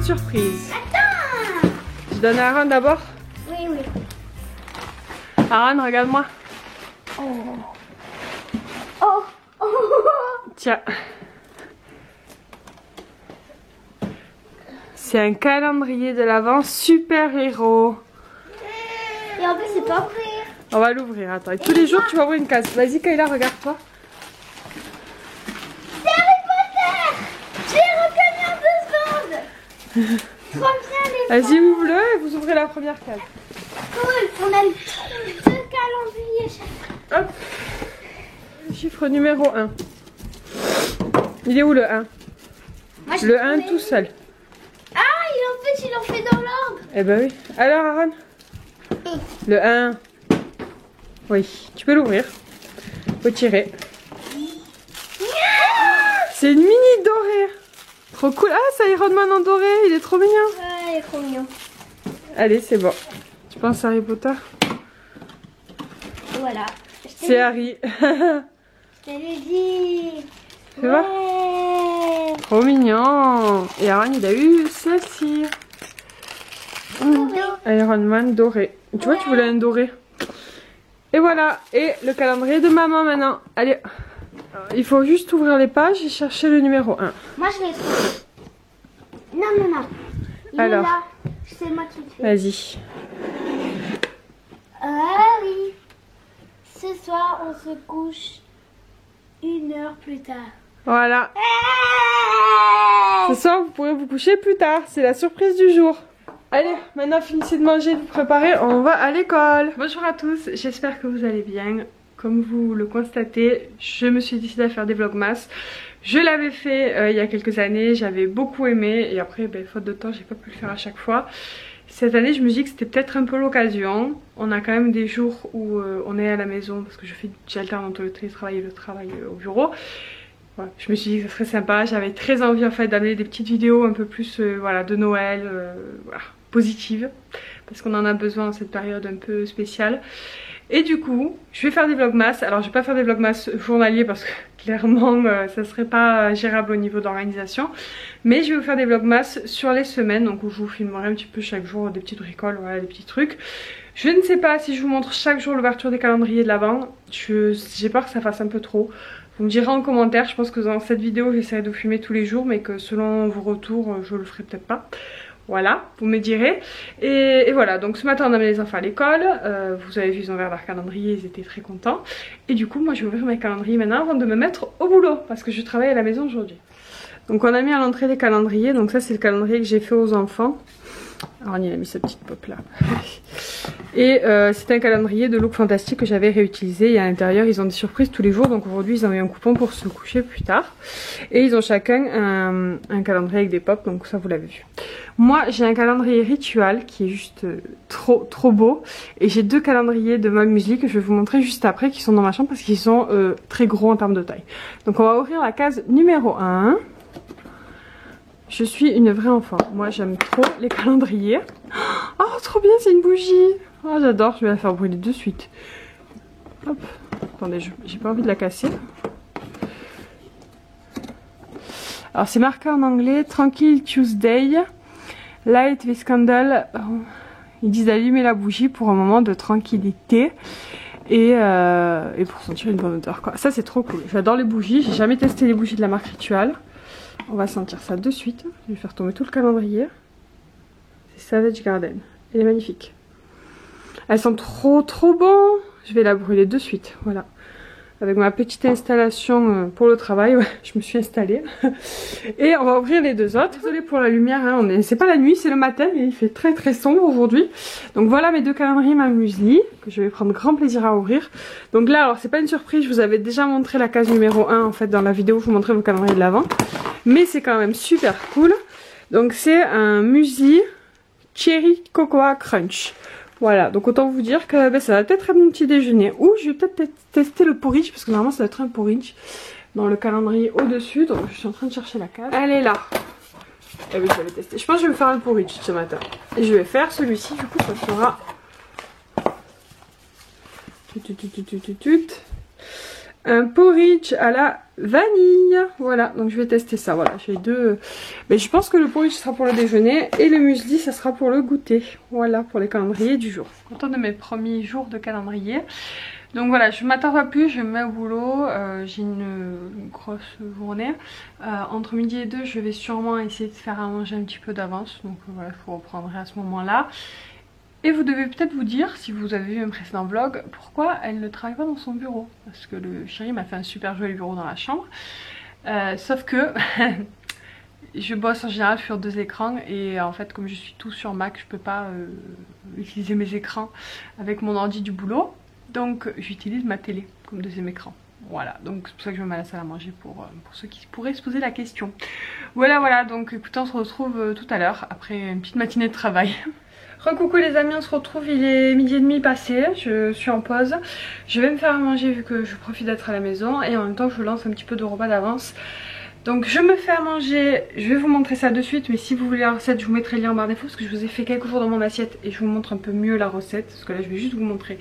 surprise. Attends. Je donne à Aaron d'abord. Oui, oui. Aaron, regarde-moi. Oh. Oh. Oh. Tiens. C'est un calendrier de l'Avent super-héros. Et en plus, c'est pas ouvrir. On va l'ouvrir, attends. Et tous les jours, tu vas ouvrir une case. Vas-y, Kayla, regarde-toi. C'est Harry Potter. J'ai reconnu en 2 secondes. Trop bien les Vas-y, ouvre-le et vous ouvrez la première case. cool. On a 2 calendriers chaque. Hop. Chiffre numéro 1. Il est où le 1? Moi, j'ai Le 1 trouvé. tout seul. Ah, ils l'ont fait dans l'ordre. Eh ben oui. Alors, Aaron? Le 1. Oui, tu peux l'ouvrir. Faut tirer. C'est une mini dorée. Trop cool. Ah, c'est Iron Man en doré. Il est trop mignon. Ouais, il est trop mignon. Allez, c'est bon. Tu penses à Harry Potter? Voilà. C'est Harry. Je te l'ai dit. Tu vois? Trop mignon. Et Aaron, il a eu celle-ci. Iron Man doré. Tu vois, tu voulais un doré. Et voilà. Et le calendrier de maman maintenant. Allez. Il faut juste ouvrir les pages et chercher le numéro 1. Moi, je l'ai trouvé. Non, non, non. Il Alors. est là. C'est moi qui le fais. Vas-y. Ah oui. Ce soir, on se couche 1 heure plus tard. Voilà. Ce soir, vous pourrez vous coucher plus tard. C'est la surprise du jour. Allez, maintenant finissez de manger, de vous préparer. On va à l'école. Bonjour à tous. J'espère que vous allez bien. Comme vous le constatez, je me suis décidée à faire des vlogmas. Je l'avais fait il y a quelques années. J'avais beaucoup aimé. Et après, faute de temps, j'ai pas pu le faire à chaque fois. Cette année, je me dis que c'était peut-être un peu l'occasion. On a quand même des jours où on est à la maison parce que j'alterne entre le télétravail et le travail au bureau. Voilà, je me suis dit que ce serait sympa. J'avais très envie en fait d'amener des petites vidéos un peu plus voilà, de Noël, voilà, positives, parce qu'on en a besoin en cette période un peu spéciale. Et du coup, je vais faire des vlogmas. Alors, je vais pas faire des vlogmas journaliers parce que clairement, ça serait pas gérable au niveau d'organisation. Mais je vais vous faire des vlogmas sur les semaines, donc où je vous filmerai un petit peu chaque jour des petites bricoles, voilà, des petits trucs. Je ne sais pas si je vous montre chaque jour l'ouverture des calendriers de l'Avent. J'ai peur que ça fasse un peu trop. Vous me direz en commentaire. Je pense que dans cette vidéo, j'essaierai de vous filmer tous les jours, mais que selon vos retours, je le ferai peut-être pas. Voilà, vous me direz. Et voilà, donc ce matin on a mis les enfants à l'école. Vous avez vu, ils ont ouvert leur calendrier, ils étaient très contents. Et du coup, moi je vais ouvrir mes calendriers maintenant avant de me mettre au boulot, parce que je travaille à la maison aujourd'hui. Donc on a mis à l'entrée des calendriers. Donc ça c'est le calendrier que j'ai fait aux enfants. Alors il a mis sa petite pop là. Et c'est un calendrier de Look Fantastique que j'avais réutilisé. Et à l'intérieur ils ont des surprises tous les jours. Donc aujourd'hui ils ont eu un coupon pour se coucher plus tard. Et ils ont chacun un calendrier avec des pops. Donc ça vous l'avez vu. Moi j'ai un calendrier rituel qui est juste trop beau. Et j'ai 2 calendriers de Mom Muesli que je vais vous montrer juste après, qui sont dans ma chambre parce qu'ils sont très gros en termes de taille. Donc on va ouvrir la case numéro 1. Je suis une vraie enfant. Moi j'aime trop les calendriers. Oh trop bien, c'est une bougie. Oh j'adore, je vais la faire brûler de suite. Hop. Attendez, j'ai pas envie de la casser. Alors c'est marqué en anglais, Tranquil Tuesday, Light with Candle. Ils disent d'allumer la bougie pour un moment de tranquillité. Et pour sentir une bonne odeur quoi. Ça c'est trop cool. J'adore les bougies, j'ai jamais testé les bougies de la marque Ritual. On va sentir ça de suite. Je vais faire tomber tout le calendrier. C'est Savage Garden. Elle est magnifique. Elles sont trop bon. Je vais la brûler de suite. Voilà. Avec ma petite installation pour le travail. Ouais, je me suis installée. Et on va ouvrir les 2 autres. Désolée pour la lumière. Hein, c'est pas la nuit, c'est le matin. Mais il fait très sombre aujourd'hui. Donc voilà mes 2 calendriers Mom Muesli. Que je vais prendre grand plaisir à ouvrir. Donc là, alors c'est pas une surprise. Je vous avais déjà montré la case numéro 1 en fait dans la vidéo. Je vous montrais vos calendriers de l'Avent. Mais c'est quand même super cool. Donc c'est un muesli Cherry Cocoa Crunch. Voilà, donc autant vous dire que ça va peut-être être mon petit déjeuner. Ou je vais peut-être tester le porridge, parce que normalement ça va être un porridge dans le calendrier au-dessus. Donc je suis en train de chercher la case. Elle est là. Et oui, je vais tester. Je pense que je vais faire un porridge ce matin. Et je vais faire celui-ci, du coup ça fera un porridge à la vanille. Voilà, donc je vais tester ça. Voilà, j'ai deux. Mais je pense que le porridge sera pour le déjeuner et le muesli ça sera pour le goûter. Voilà pour les calendriers du jour. Content de mes premiers jours de calendrier. Donc voilà, je m'attends pas plus, je me mets au boulot, j'ai une grosse journée. Entre midi et 2, je vais sûrement essayer de faire à manger un petit peu d'avance. Donc voilà, je vous reprendrai à ce moment-là. Et vous devez peut-être vous dire, si vous avez vu un précédent vlog, pourquoi elle ne travaille pas dans son bureau. Parce que le chéri m'a fait un super joli bureau dans la chambre. Sauf que je bosse en général sur 2 écrans et en fait comme je suis tout sur Mac, je peux pas utiliser mes écrans avec mon ordi du boulot. Donc j'utilise ma télé comme deuxième écran. Voilà, donc c'est pour ça que je me mets à la salle à manger pour ceux qui pourraient se poser la question. Voilà, donc écoutez, on se retrouve tout à l'heure après une petite matinée de travail. Recoucou les amis, on se retrouve, il est 12h30 passé, je suis en pause. Je vais me faire à manger vu que je profite d'être à la maison et en même temps je lance un petit peu de repas d'avance. Donc je me fais à manger, je vais vous montrer ça de suite, mais si vous voulez la recette je vous mettrai le lien en barre d'infos parce que je vous ai fait quelques jours dans mon assiette et je vous montre un peu mieux la recette parce que là je vais juste vous montrer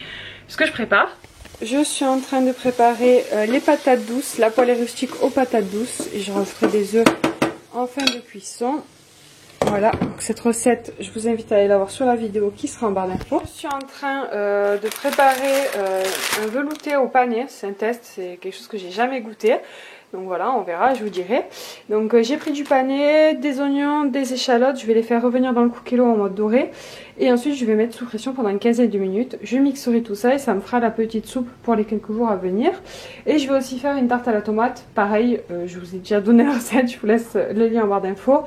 ce que je prépare. Je suis en train de préparer les patates douces, la poêlée rustique aux patates douces et je rajouterai des œufs en fin de cuisson. Voilà, donc cette recette je vous invite à aller la voir sur la vidéo qui sera en barre d'infos. Je suis en train de préparer un velouté au panier, c'est un test, c'est quelque chose que j'ai jamais goûté. Donc voilà, on verra, je vous dirai. Donc j'ai pris du panais, des oignons, des échalotes. Je vais les faire revenir dans le cookélo en mode doré. Et ensuite je vais mettre sous pression pendant une quinzaine de minutes. Je mixerai tout ça et ça me fera la petite soupe pour les quelques jours à venir. Et je vais aussi faire une tarte à la tomate. Pareil, je vous ai déjà donné la recette, je vous laisse le lien en barre d'infos.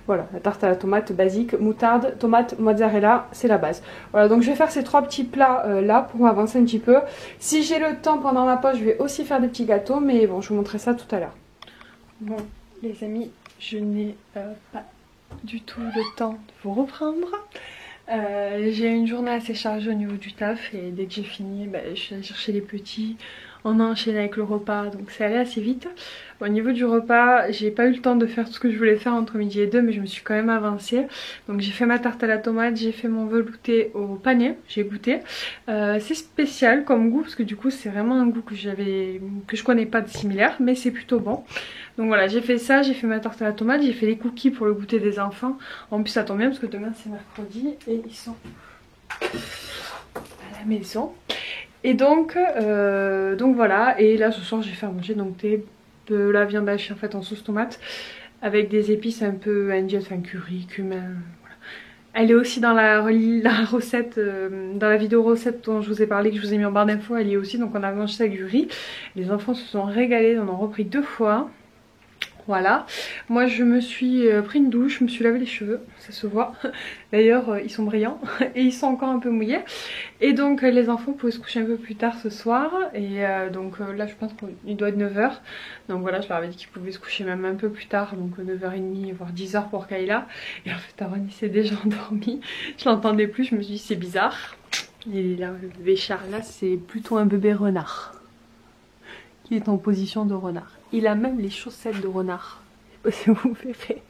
Voilà, la tarte à la tomate basique, moutarde, tomate, mozzarella, c'est la base. Voilà, donc je vais faire ces 3 petits plats là pour avancer un petit peu. Si j'ai le temps pendant ma pause, je vais aussi faire des petits gâteaux, mais bon, je vous montrerai ça tout à l'heure. Bon, les amis, je n'ai pas du tout le temps de vous reprendre. J'ai une journée assez chargée au niveau du taf et dès que j'ai fini, je suis allée chercher les petits. On a enchaîné avec le repas, donc c'est allé assez vite. Au niveau du repas, j'ai pas eu le temps de faire tout ce que je voulais faire entre midi et 2, mais je me suis quand même avancée. Donc j'ai fait ma tarte à la tomate, j'ai fait mon velouté au panier, j'ai goûté. C'est spécial comme goût, parce que du coup c'est vraiment un goût que je connais pas de similaire, mais c'est plutôt bon. Donc voilà, j'ai fait ça, j'ai fait ma tarte à la tomate, j'ai fait les cookies pour le goûter des enfants. En plus ça tombe bien parce que demain c'est mercredi et ils sont à la maison. Et donc voilà, et là ce soir j'ai fait à manger donc de la viande hachée en fait en sauce tomate avec des épices un peu indiennes, enfin curry, cumin, voilà. Elle est aussi dans la recette, dans la vidéo recette dont je vous ai parlé, que je vous ai mis en barre d'infos, elle y est aussi, donc on a mangé ça avec du riz. Les enfants se sont régalés, on en a repris 2 fois. Voilà, moi je me suis pris une douche, je me suis lavé les cheveux, ça se voit. D'ailleurs ils sont brillants et ils sont encore un peu mouillés. Et donc les enfants pouvaient se coucher un peu plus tard ce soir. Et donc là je pense qu'il doit être 9 h. Donc voilà, je leur avais dit qu'ils pouvaient se coucher même un peu plus tard, donc 9h30 voire 10 h pour Kayla. Et en fait Aaron il s'est déjà endormi, je l'entendais plus, je me suis dit c'est bizarre. Et là le bébé Charles là c'est plutôt un bébé renard qui est en position de renard. Il a même les chaussettes de renard, si vous verrez.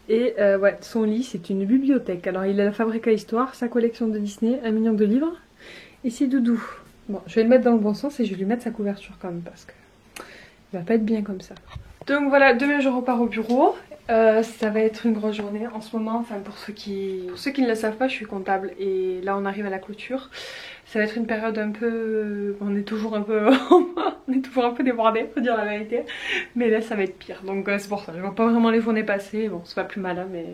Et ouais, son lit c'est une bibliothèque. Alors il a la Fabrique à Histoire, sa collection de Disney, 1 million de livres et c'est doudou. Bon, je vais le mettre dans le bon sens et je vais lui mettre sa couverture quand même parce que il va pas être bien comme ça. Donc voilà, demain je repars au bureau. Ça va être une grosse journée en ce moment. Enfin pour ceux qui ne le savent pas, je suis comptable et là on arrive à la clôture. Ça va être une période un peu... On est toujours un peu débordés, faut dire la vérité. Mais là ça va être pire. Donc c'est pour ça, je vois pas vraiment les journées passer. Bon c'est pas plus mal hein, mais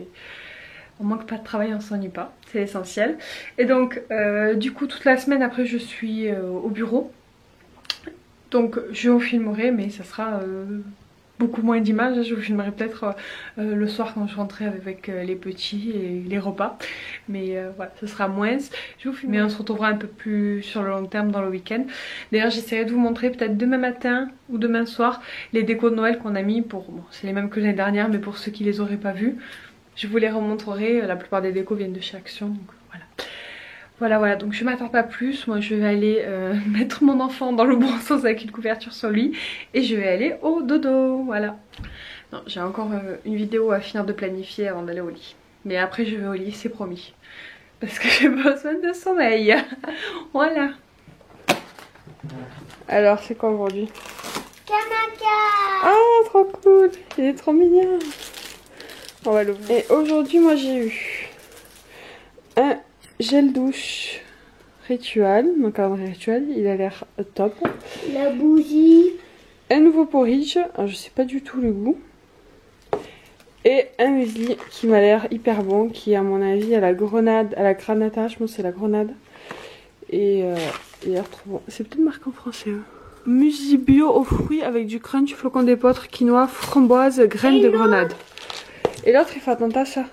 on manque pas de travail, on s'ennuie pas. C'est l'essentiel. Et donc du coup toute la semaine après je suis au bureau. Donc je vous filmerai mais ça sera... beaucoup moins d'images, je vous filmerai peut-être le soir quand je rentrerai avec les petits et les repas, mais voilà, ce sera moins, je vous filmerai. Mais on se retrouvera un peu plus sur le long terme dans le week-end. D'ailleurs j'essaierai de vous montrer peut-être demain matin ou demain soir les décos de Noël qu'on a mis pour, bon c'est les mêmes que l'année dernière mais pour ceux qui les auraient pas vus, je vous les remontrerai, la plupart des décos viennent de chez Action, donc voilà. Voilà, donc je m'attends pas plus, moi je vais aller mettre mon enfant dans le bon sens avec une couverture sur lui et je vais aller au dodo, voilà. Non, j'ai encore une vidéo à finir de planifier avant d'aller au lit. Mais après je vais au lit, c'est promis. Parce que j'ai besoin de sommeil, voilà. Alors, c'est quoi aujourd'hui? Kanaka. Ah, trop cool. Il est trop mignon. On va l'ouvrir. Et aujourd'hui, moi, j'ai eu un gel douche Ritual. Mon calendrier Ritual, il a l'air top. La bougie. Un nouveau porridge. Alors, je sais pas du tout le goût. Et un muesli qui m'a l'air hyper bon, qui à mon avis à la grenade, à la granata, je pense que c'est la grenade. Et il a l'air trop bon. C'est peut-être marqué en français. Hein. Muesli bio aux fruits avec du crunch, flocon d'épeautre, quinoa, framboise, graines de grenade. Et l'autre il fait attention à ça.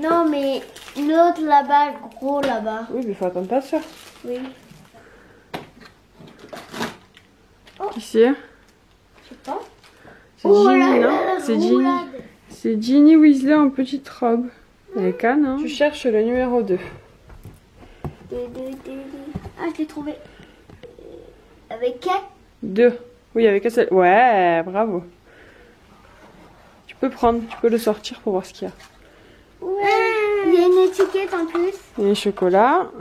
Non mais l'autre là-bas, gros là-bas. Oui mais il fait attention à ça. Oui. Qui c'est? Je sais pas. C'est Ginny, non? C'est Ginny. C'est Ginny Weasley en petite robe. Elle est canne, hein? Tu cherches le numéro 2. Ah, je l'ai trouvé. Avec quel? 2. Oui, avec celle. Ouais, bravo. Tu peux prendre, tu peux le sortir pour voir ce qu'il y a. Ouais. Il y a une étiquette en plus. Et les chocolats.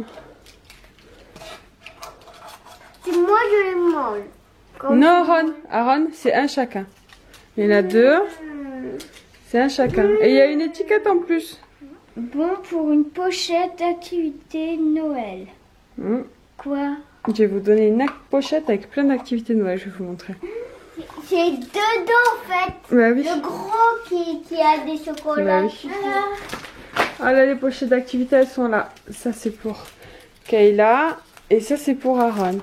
C'est moi je les mange. Non, Aaron, c'est un chacun. Il y en a 2. C'est un chacun. Et il y a une étiquette en plus. Bon pour une pochette d'activité Noël. Quoi? Je vais vous donner une pochette avec plein d'activités Noël, je vais vous montrer. C'est dedans en fait. Bah oui. Le gros qui a des chocolats. Bah oui. Ah là, les pochettes d'activités, elles sont là. Ça, c'est pour Kayla. Et ça, c'est pour Aaron.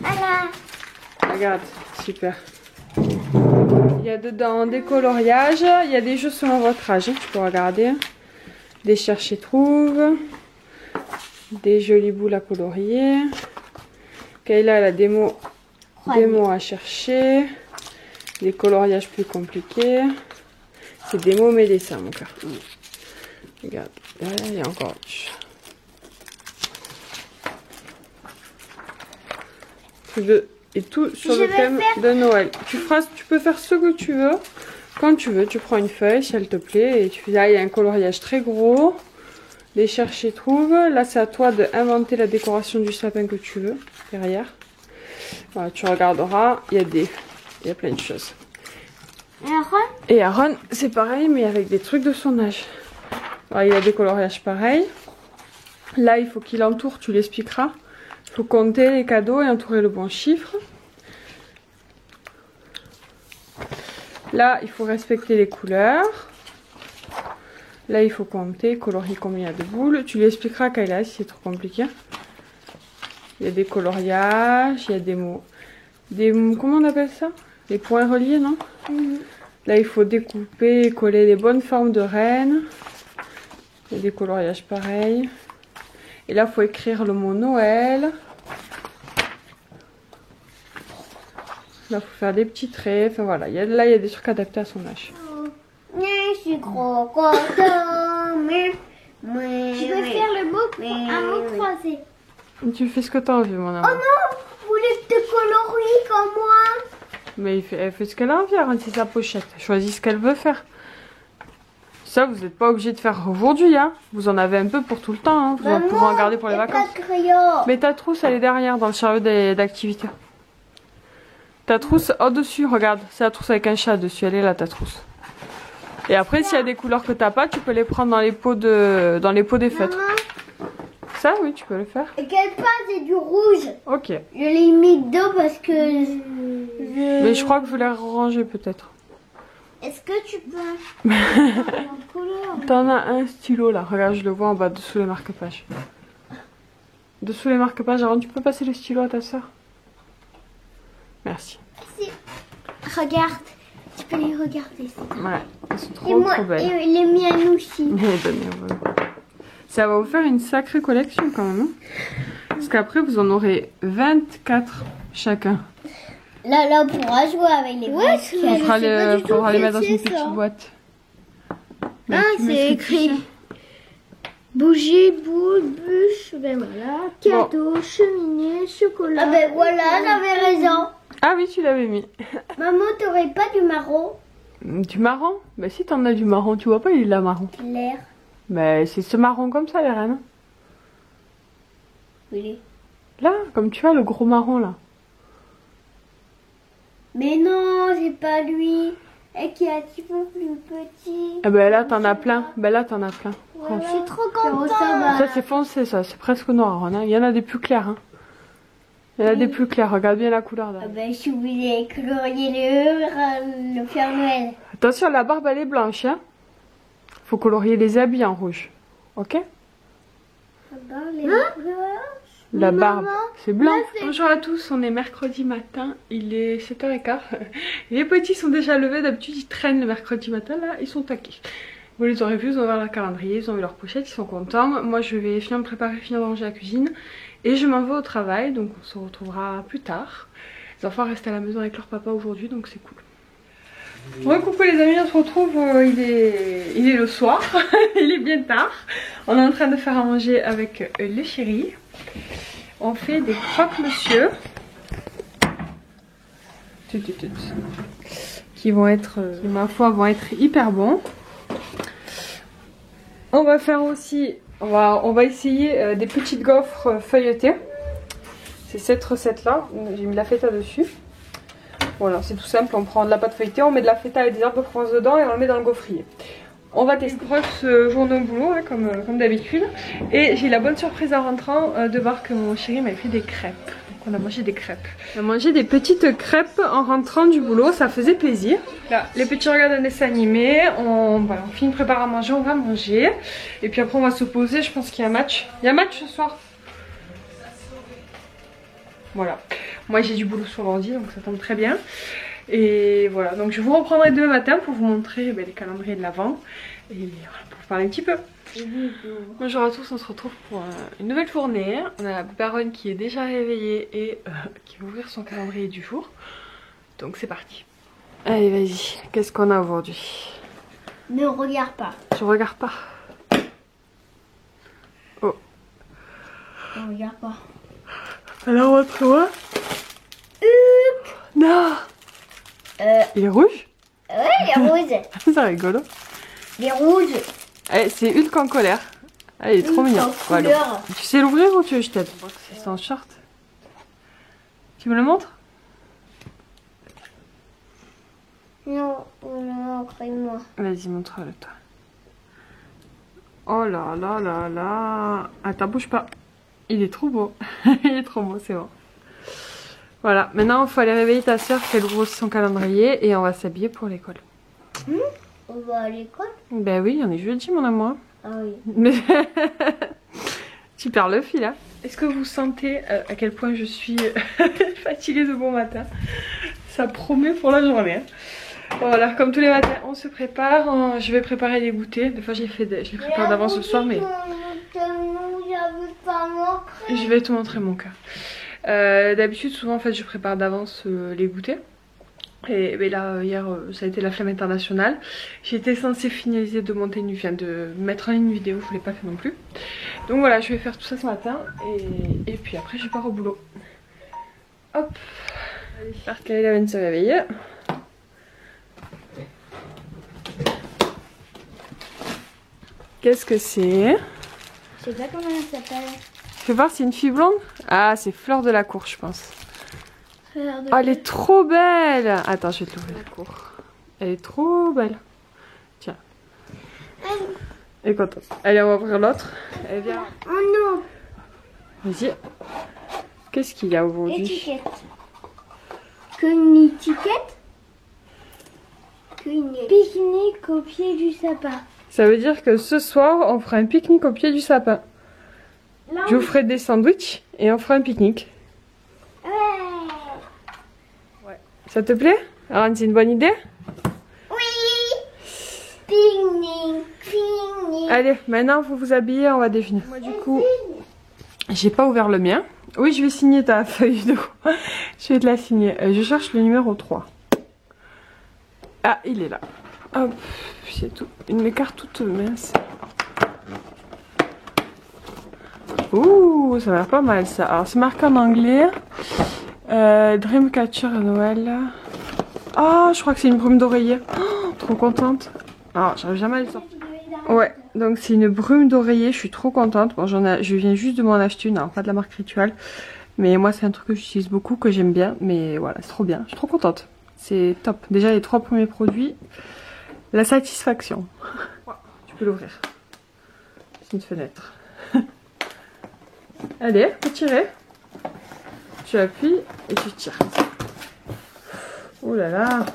Voilà. Regarde, super. Il y a dedans des coloriages. Il y a des jeux selon votre âge. Tu peux regarder. Des cherche-et-trouve. Des jolies boules à colorier. Kayla, elle a des mots à chercher. Des coloriages plus compliqués. C'est des mots mes dessins, mon cœur. Regarde, là, il y a encore et tout sur le thème de Noël. Tu peux faire ce que tu veux. Quand tu veux, tu prends une feuille si elle te plaît. Et tu fais là, il y a un coloriage très gros. Les chercher trouve. Là, c'est à toi d'inventer la décoration du sapin que tu veux derrière. Voilà, tu regarderas. Il y a plein de choses. Et Aaron, c'est pareil, mais avec des trucs de son âge. Alors, il y a des coloriages pareils. Là, il faut qu'il entoure, tu l'expliqueras. Il faut compter les cadeaux et entourer le bon chiffre. Là, il faut respecter les couleurs. Là, il faut compter, colorier combien il y a de boules. Tu lui expliqueras, Kayla, si c'est trop compliqué. Il y a des coloriages, il y a des mots. Comment on appelle ça? Des points reliés, non? Là, il faut découper et coller les bonnes formes de rennes. Il y a des coloriages pareils. Et là, il faut écrire le mot Noël. Là, il faut faire des petits traits. Enfin, voilà. Là, il y a des trucs adaptés à son âge. Je suis trop content. Je veux faire le mot, un mot croisé. Tu fais ce que tu as envie, mon amour. Oh non, vous voulez te colorier comme moi? Mais elle fait ce qu'elle a envie, Aaron, c'est sa pochette. Elle choisit ce qu'elle veut faire. Ça, vous n'êtes pas obligé de faire aujourd'hui, hein. Vous en avez un peu pour tout le temps, hein. Vous en pouvez en garder pour les vacances. Mais ta trousse, elle est derrière, dans le chariot d'activité. Ta trousse, au-dessus, regarde. C'est la trousse avec un chat dessus. Elle est là, ta trousse. Et après, s'il y a des couleurs que t'as pas, tu peux les prendre dans les pots des fêtes. Ça, oui, tu peux le faire. Et quelque part, c'est du rouge. Ok. Je l'ai mis dedans parce que... Mais je crois que je vais les ranger peut-être. Est-ce que tu peux... T'en as un stylo là. Regarde, je le vois en bas, dessous les marque-pages. Dessous les marque-pages, Aaron, tu peux passer le stylo à ta soeur? Merci. Merci. Regarde. Tu peux les regarder. Ouais, elles sont trop belles. Et les miennes aussi. Ça va vous faire une sacrée collection quand même. Hein, parce qu'après, vous en aurez 24 chacun. Là, on pourra jouer avec les boîtes. On pourra les mettre dans une petite boîte. Ah, c'est écrit. Bougie, boule, bûche, ben voilà. Cadeau, cheminée, chocolat. Ah ben voilà, j'avais raison. Ah oui, tu l'avais mis. Maman, t'aurais pas du marron? Du marron? Bah si, t'en as du marron. Tu vois pas, il est là marron. L'air. Mais c'est ce marron comme ça, les reines. Oui. Là, comme tu vois, le gros marron là. Mais non, c'est pas lui. Et qui est un petit peu plus petit. Eh ben là, t'en as plein. Ben là, t'en as plein. Ouais, je suis trop contente. Ça, c'est foncé, ça. C'est presque noir. Hein. Il y en a des plus clairs. Hein. Il y en a des plus clairs. Regarde bien la couleur. Là. Ah ben, je suis obligée de colorier le Père Noël. Attention, la barbe, elle est blanche. Hein. Faut colorier les habits en rouge. Ok? La barbe, c'est blanc. Bonjour à tous, on est mercredi matin, il est 7h15. Les petits sont déjà levés, d'habitude ils traînent le mercredi matin, là ils sont taqués. Vous les aurez vus, ils ont ouvert leur calendrier, ils ont vu leur pochette, ils sont contents. Moi je vais finir de me préparer, finir de ranger la cuisine. Et je m'en vais au travail, donc on se retrouvera plus tard. Les enfants restent à la maison avec leur papa aujourd'hui, donc c'est cool. Ouais, coucou les amis, on se retrouve, il est le soir, il est bien tard. On est en train de faire à manger avec le chéri. On fait des croque-monsieur qui vont être, ma foi, vont être hyper bons. On va faire aussi, on va essayer des petites gaufres feuilletées. C'est cette recette là, j'ai mis de la feta dessus. Voilà, c'est tout simple, on prend de la pâte feuilletée, on met de la feta avec des herbes de Provence dedans et on le met dans le gaufrier. On va tester grosse journée au boulot, hein, comme d'habitude. Et j'ai la bonne surprise en rentrant de voir que mon chéri m'avait fait des crêpes. Donc on a mangé des crêpes. On a mangé des petites crêpes en rentrant du boulot, ça faisait plaisir. Là, les petits regardent un dessin animé, voilà, on finit de préparer à manger, on va manger. Et puis après on va se poser, je pense qu'il y a un match. Il y a un match ce soir. Voilà. Moi j'ai du boulot sur l'ordi donc ça tombe très bien. Et voilà, donc je vous reprendrai demain matin pour vous montrer les calendriers de l'Avent. Et voilà, pour vous parler un petit peu. Bonjour à tous, on se retrouve pour une nouvelle journée. On a la baronne qui est déjà réveillée et qui va ouvrir son calendrier du jour. Donc c'est parti. Allez vas-y, qu'est-ce qu'on a aujourd'hui? Ne regarde pas. Je regarde pas. Oh. Ne regarde pas. Alors montre-moi. Non. Il est rouge? Ouais, il est rouge. C'est rigolo. Il est rouge. Allez, c'est Hulk en colère. Allez, il est trop mignon. Voilà. Tu sais l'ouvrir ou tu veux que je t'aide? C'est son short. Tu me le montres? Non, montre-moi. Vas-y, montre-le toi. Oh là là là là. Attends, bouge pas. Il est trop beau. Il est trop beau, c'est bon. Voilà, maintenant il faut aller réveiller ta soeur qu'elle ouvre aussi son calendrier et on va s'habiller pour l'école. On va à l'école? Ben oui, on est jeudi mon amour. Ah oui. Mais tu perds le fil là. Est-ce que vous sentez à quel point je suis fatiguée de bon matin? Ça promet pour la journée. Hein. Voilà, comme tous les matins, on se prépare. Je vais préparer les goûters. Des fois je les prépare d'avance ce soir, mais je vais te montrer mon cas. D'habitude souvent en fait je prépare d'avance les goûters et là hier ça a été la flemme internationale. J'étais censée finaliser de monter de mettre en ligne une vidéo, je ne l'ai pas fait non plus. Donc voilà, je vais faire tout ça ce matin et puis après je pars au boulot. Hop, j'espère qu'elle vient de se réveiller. Qu'est-ce que c'est? Je sais pas comment elle s'appelle. Je vais voir, c'est une fille blonde? Ah, c'est Fleur de la Cour, je pense. Oh, elle est trop belle! Attends, je vais te l'ouvrir. La Cour. Elle est trop belle. Tiens. Elle est contente. Allez, on va ouvrir l'autre. Elle vient. Oh non! Vas-y. Qu'est-ce qu'il y a aujourd'hui? Étiquette. Qu'une étiquette? Qu'une pique-nique au pied du sapin. Ça veut dire que ce soir, on fera un pique-nique au pied du sapin. Là, je vous ferai des sandwichs et on fera un pique-nique. Ouais. Ça te plaît? Alors, c'est une bonne idée? Oui. Pique-nique, pique-nique. Allez, maintenant vous vous habillez, on va déjeuner. Moi du coup, j'ai pas ouvert le mien. Oui, je vais signer ta feuille de quoi. Je vais te la signer. Je cherche le numéro 3. Ah, il est là. Hop, c'est tout. Une de mes cartes toute mince. Ouh, ça a l'air pas mal ça. Alors c'est marqué en anglais. Dreamcatcher à Noël. Ah, je crois que c'est une brume d'oreiller. Oh, trop contente. Alors j'arrive jamais à le sortir. Ouais, donc c'est une brume d'oreiller. Je suis trop contente. Bon, je viens juste de m'en acheter une. Alors pas de la marque Ritual. Mais moi c'est un truc que j'utilise beaucoup, que j'aime bien. Mais voilà, c'est trop bien, je suis trop contente. C'est top. Déjà les 3 premiers produits, la satisfaction. Tu peux l'ouvrir. C'est une fenêtre. Allez, faut tirer. Tu appuies et tu tires. Oh là là.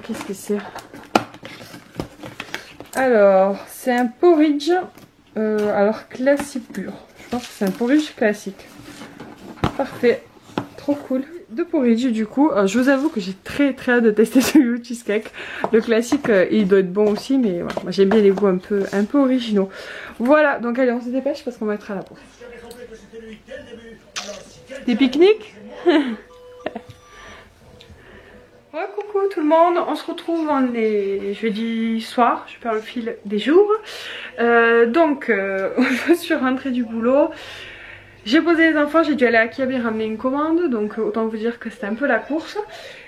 Qu'est-ce que c'est? Alors, c'est un porridge. Alors classique pur. Je pense que c'est un porridge classique. Parfait. Trop cool. De porridge du coup. Je vous avoue que j'ai très hâte de tester celui au cheesecake. Le classique, il doit être bon aussi, mais voilà, moi j'aime bien les goûts un peu originaux. Voilà, donc allez, on se dépêche parce qu'on va être à la pause. Des pique-niques. Ouais, coucou tout le monde, on se retrouve, on est jeudi soir, je perds le fil des jours. Je suis rentrée du boulot. J'ai posé les enfants, j'ai dû aller à Kiabi ramener une commande, donc autant vous dire que c'était un peu la course.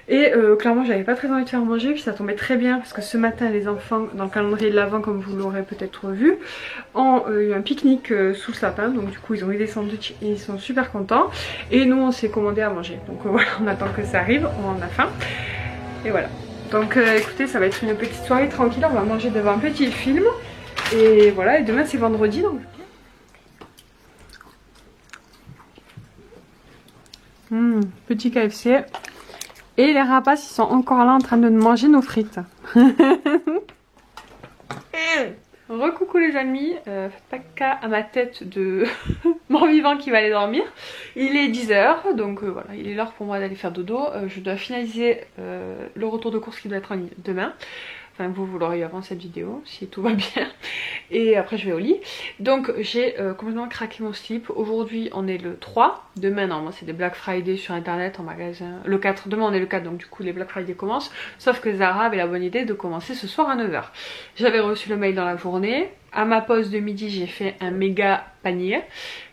Et clairement j'avais pas très envie de faire manger, puis ça tombait très bien parce que ce matin les enfants, dans le calendrier de l'Avent comme vous l'aurez peut-être vu, ont eu un pique-nique sous le sapin, donc du coup ils ont eu des sandwichs et ils sont super contents. Et nous on s'est commandé à manger, donc voilà, on attend que ça arrive, on en a faim. Et voilà, donc écoutez, ça va être une petite soirée tranquille, on va manger devant un petit film. Et voilà, et demain c'est vendredi donc... Petit KFC. Et les rapaces ils sont encore là en train de manger nos frites. Recoucou les amis, faites pas cas à ma tête de mort vivant qui va aller dormir. Il est 10 h, donc voilà, il est l'heure pour moi d'aller faire dodo. Je dois finaliser le retour de course qui doit être en ligne demain. Enfin vous l'aurez eu avant cette vidéo, si tout va bien. Et après je vais au lit. Donc j'ai complètement craqué mon slip. Aujourd'hui on est le 3. Demain normalement c'est des Black Friday sur internet en magasin. Le 4, demain on est le 4 donc du coup les Black Friday commencent. Sauf que Zara avait la bonne idée de commencer ce soir à 9 h. J'avais reçu le mail dans la journée. À ma pause de midi j'ai fait un méga panier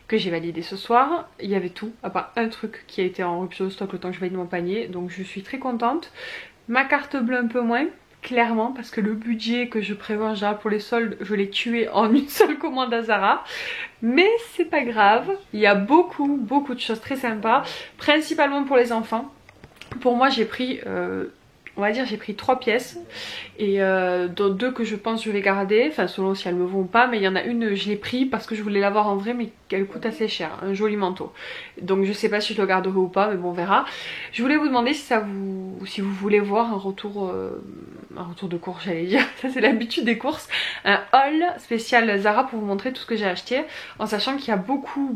que j'ai validé ce soir. Il y avait tout, à part un truc qui a été en rupture de stock le temps que je valide mon panier. Donc je suis très contente. Ma carte bleue un peu moins. Clairement parce que le budget que je prévois en général pour les soldes je l'ai tué en une seule commande à Zara, mais c'est pas grave, il y a beaucoup de choses très sympas, principalement pour les enfants. Pour moi j'ai pris on va dire j'ai pris 3 pièces et dont 2 que je pense je vais garder, enfin selon si elles me vont pas, mais il y en a une je l'ai pris parce que je voulais l'avoir en vrai mais qu'elle coûte assez cher, un joli manteau. Donc je sais pas si je le garderai ou pas mais bon on verra. Je voulais vous demander si vous voulez voir un retour de course j'allais dire, ça c'est l'habitude des courses, un haul spécial Zara pour vous montrer tout ce que j'ai acheté en sachant qu'il y a beaucoup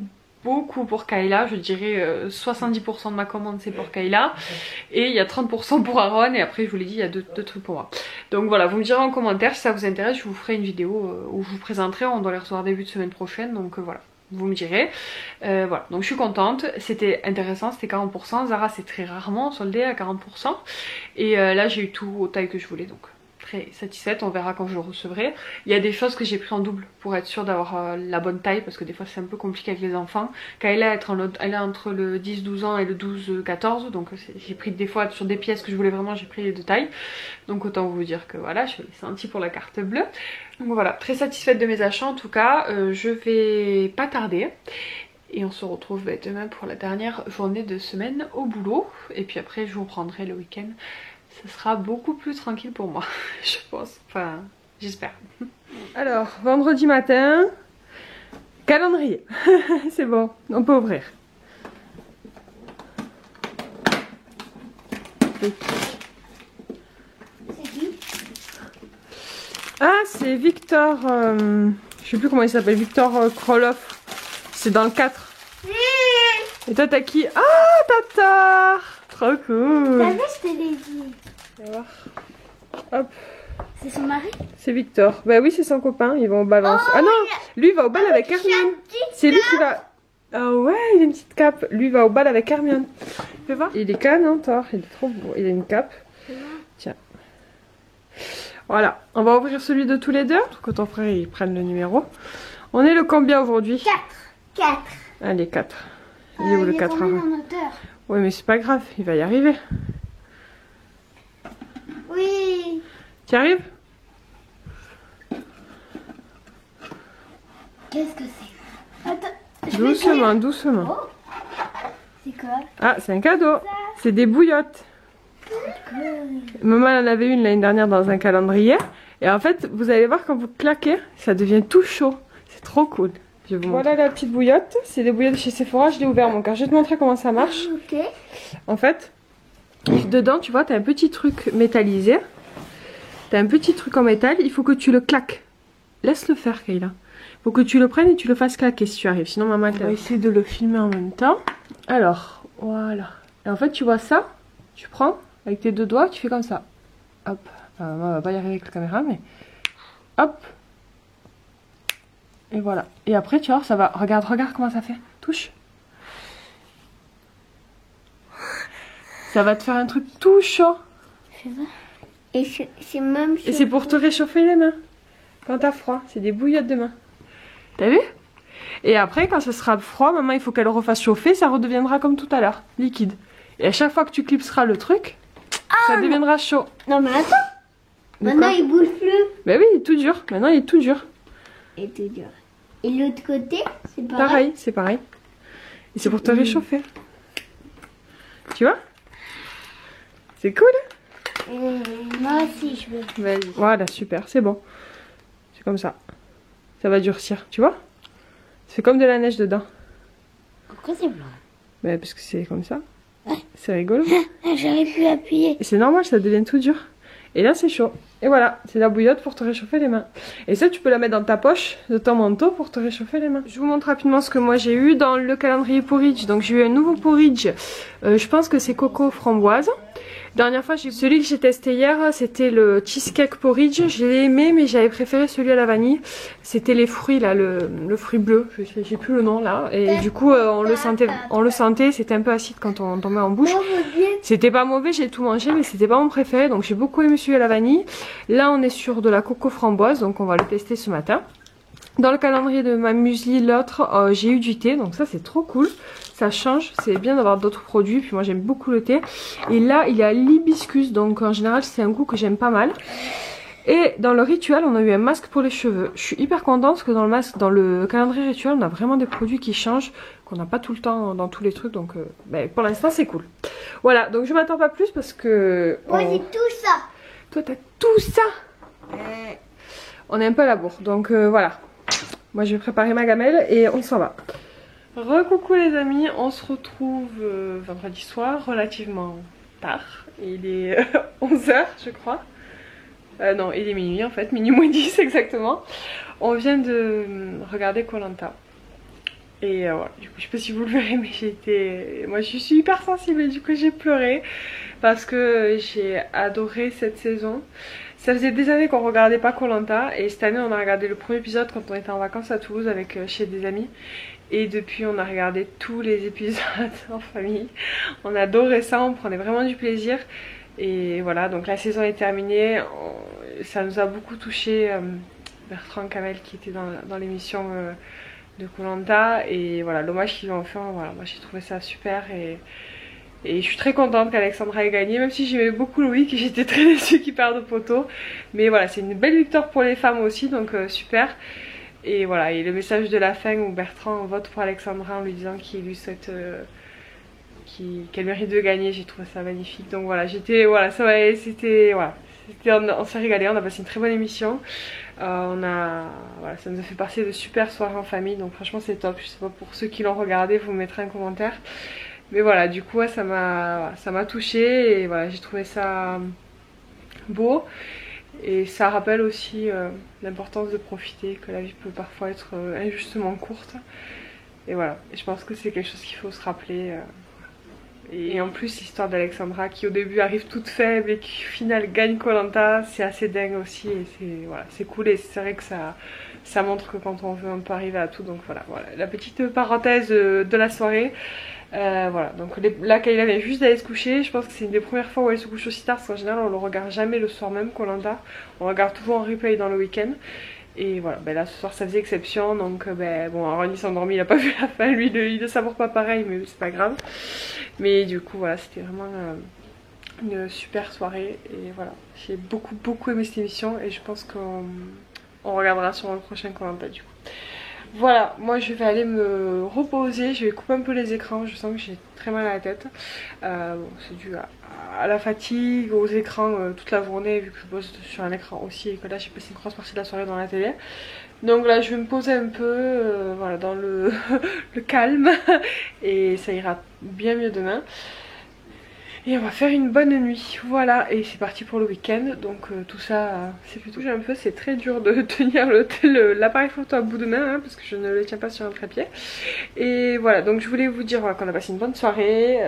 pour Kayla, je dirais 70% de ma commande c'est pour Kayla et il y a 30% pour Aaron et après je vous l'ai dit il y a deux trucs pour moi. Donc voilà, vous me direz en commentaire si ça vous intéresse, je vous ferai une vidéo où je vous présenterai, on doit les recevoir début de semaine prochaine donc voilà. Vous me direz, voilà, donc je suis contente, c'était intéressant, c'était 40%, Zara c'est très rarement soldé à 40% et là j'ai eu tout aux tailles que je voulais donc très satisfaite, on verra quand je le recevrai. Il y a des choses que j'ai pris en double pour être sûre d'avoir la bonne taille parce que des fois c'est un peu compliqué avec les enfants. Kayla elle est entre le 10-12 ans et le 12-14 donc j'ai pris des fois sur des pièces que je voulais vraiment, j'ai pris les 2 tailles. Donc autant vous dire que voilà, je suis sentie pour la carte bleue. Donc voilà, très satisfaite de mes achats en tout cas, je vais pas tarder. Et on se retrouve demain pour la dernière journée de semaine au boulot. Et puis après je vous reprendrai le week-end. Ce sera beaucoup plus tranquille pour moi, je pense. Enfin, j'espère. Alors, vendredi matin, calendrier. C'est bon, on peut ouvrir. C'est qui? Ah, c'est Victor... je sais plus comment il s'appelle, Victor Kroloff. C'est dans le 4. Et toi, t'as qui? Ah, Tata! Trop cool! T'as vu, je te l'ai dit. On va voir. Hop. C'est son mari? C'est Victor. Bah oui, c'est son copain. Ils vont au bal ensemble. Ah non, lui il va au bal avec Hermione. C'est lui qui va... Ah ouais, il a une petite cape. Lui il va au bal avec Hermione. Fais voir. Il est canon, Thor. Il est trop beau. Il a une cape. Tiens. Voilà. On va ouvrir celui de tous les deux. Pour que ton frère il prenne le numéro. On est le combien aujourd'hui? 4. Allez, 4. Il est où le 4 en hauteur? Ouais, mais c'est pas grave. Il va y arriver. Oui. Tu arrives? Qu'est-ce que c'est? Attends, je Doucement, doucement. Oh. C'est quoi? Ah, c'est un cadeau. C'est des bouillottes. Maman en avait une l'année dernière dans un calendrier. Et en fait, vous allez voir quand vous claquez, ça devient tout chaud. C'est trop cool. Je vous montre. Voilà la petite bouillotte. C'est des bouillottes de chez Sephora. Je l'ai ouvert mon cœur. Je vais te montrer comment ça marche. Ok. En fait, dedans, tu vois, tu as un petit truc métallisé. Tu as un petit truc en métal. Il faut que tu le claques. Laisse-le faire, Kayla. Il faut que tu le prennes et tu le fasses claquer si tu arrives. Sinon, maman, elle va essayer de le filmer en même temps. Alors, voilà. Et en fait, tu vois ça. Tu prends avec tes deux doigts. Tu fais comme ça. Hop. Enfin, maman va pas y arriver avec la caméra, mais... Hop. Et voilà. Et après, tu vois, ça va. Regarde, regarde comment ça fait. Touche. Ça va te faire un truc tout chaud. Et c'est même... Et c'est pour te réchauffer les mains. Quand t'as froid. C'est des bouillottes de main. T'as vu? Et après, quand ce sera froid, maman, il faut qu'elle le refasse chauffer. Ça redeviendra comme tout à l'heure. Liquide. Et à chaque fois que tu clipseras le truc, ça deviendra chaud. Non, mais attends. Maintenant, il bouge plus. Ben oui, il est tout dur. Maintenant, il est tout dur. Et tout dur. Et l'autre côté, c'est pareil. Pareil, c'est pareil. Et c'est pour te réchauffer. Tu vois? C'est cool. Moi aussi, je veux. Vas-y. Voilà, super, c'est bon. C'est comme ça. Ça va durcir, tu vois? C'est comme de la neige dedans. Pourquoi c'est blanc? Ben, parce que c'est comme ça. C'est rigolo. J'arrive plus à appuyer. Et c'est normal, ça devient tout dur. Et là, c'est chaud. Et voilà, c'est la bouillotte pour te réchauffer les mains. Et ça, tu peux la mettre dans ta poche de ton manteau pour te réchauffer les mains. Je vous montre rapidement ce que moi j'ai eu dans le calendrier porridge. Donc j'ai eu un nouveau porridge. Je pense que c'est coco framboise. Dernière fois, celui que j'ai testé hier, c'était le cheesecake porridge. Je l'ai aimé, mais j'avais préféré celui à la vanille. C'était les fruits là, le fruit bleu. J'ai plus le nom là. Et du coup, on le sentait. C'était un peu acide quand on tombait en bouche. C'était pas mauvais, j'ai tout mangé, mais c'était pas mon préféré. Donc j'ai beaucoup aimé celui à la vanille. Là, on est sur de la coco framboise, donc on va le tester ce matin. Dans le calendrier de ma muesli, l'autre, j'ai eu du thé, donc ça c'est trop cool. Ça change, c'est bien d'avoir d'autres produits, puis moi j'aime beaucoup le thé. Et là, il y a l'hibiscus, donc en général c'est un goût que j'aime pas mal. Et dans le rituel, on a eu un masque pour les cheveux. Je suis hyper contente parce que dans le calendrier rituel, on a vraiment des produits qui changent, qu'on n'a pas tout le temps dans tous les trucs, donc pour l'instant c'est cool. Voilà, donc je m'attends pas plus parce que... Moi j'ai tout ça. Toi t'as tout ça. On est un peu à la bourre, donc voilà. Moi je vais préparer ma gamelle et on s'en va. Recoucou les amis, on se retrouve vendredi soir, relativement tard. Il est 11h je crois. Non, il est minuit en fait, minuit moins 10 exactement. On vient de regarder Koh Lanta. Et voilà, du coup je sais pas si vous le verrez, mais moi je suis hyper sensible et du coup j'ai pleuré. Parce que j'ai adoré cette saison. Ça faisait des années qu'on regardait pas Koh Lanta. Et cette année on a regardé le premier épisode quand on était en vacances à Toulouse avec chez des amis. Et depuis on a regardé tous les épisodes en famille. On adorait ça, on prenait vraiment du plaisir. Et voilà, donc la saison est terminée. Ça nous a beaucoup touché. Bertrand Kamel qui était dans l'émission de Koh Lanta. Et voilà, l'hommage qu'ils lui ont fait, voilà, moi j'ai trouvé ça super. Et je suis très contente qu'Alexandra ait gagné, même si j'aimais beaucoup Loïc et j'étais très déçue qu'il perde au poteau. Mais voilà, c'est une belle victoire pour les femmes aussi, donc super. Et voilà, et le message de la fin où Bertrand vote pour Alexandra en lui disant qu'il lui souhaite... qu'elle mérite de gagner, j'ai trouvé ça magnifique. Donc voilà, on s'est régalé, on a passé une très bonne émission. Voilà, ça nous a fait passer de super soirées en famille, donc franchement c'est top. Je sais pas, pour ceux qui l'ont regardé, vous me mettrez un commentaire. Mais voilà, du coup ça m'a touchée et voilà, j'ai trouvé ça beau. Et ça rappelle aussi l'importance de profiter, que la vie peut parfois être injustement courte. Et voilà, et je pense que c'est quelque chose qu'il faut se rappeler. Et en plus l'histoire d'Alexandra qui au début arrive toute faible et qui au final gagne Koh Lanta, c'est assez dingue aussi. Et c'est cool et c'est vrai que ça montre que quand on veut on peut arriver à tout. Donc voilà, la petite parenthèse de la soirée. Voilà, donc là Kayla vient juste d'aller se coucher. Je pense que c'est une des premières fois où elle se couche aussi tard, parce qu'en général on le regarde jamais le soir même Koh Lanta. On regarde toujours en replay dans le week-end. Et voilà, là ce soir ça faisait exception. Donc bon, Aaron il s'est endormi, il a pas vu la fin. Lui il ne savoure pas pareil, mais c'est pas grave. Mais du coup voilà, c'était vraiment une super soirée. Et voilà, j'ai beaucoup aimé cette émission. Et je pense qu'on regardera sur le prochain Koh Lanta du coup. Voilà, moi je vais aller me reposer, je vais couper un peu les écrans, je sens que j'ai très mal à la tête. Bon, c'est dû à la fatigue, aux écrans toute la journée vu que je bosse sur un écran aussi et que là j'ai passé une grosse partie de la soirée dans la télé. Donc là je vais me poser un peu voilà, dans le, le calme et ça ira bien mieux demain. Et on va faire une bonne nuit, voilà, et c'est parti pour le week-end. Donc tout ça, c'est plutôt un peu, c'est très dur de tenir l'appareil photo à bout de main, hein, parce que je ne le tiens pas sur un trépied. Et voilà, donc je voulais vous dire voilà, qu'on a passé une bonne soirée.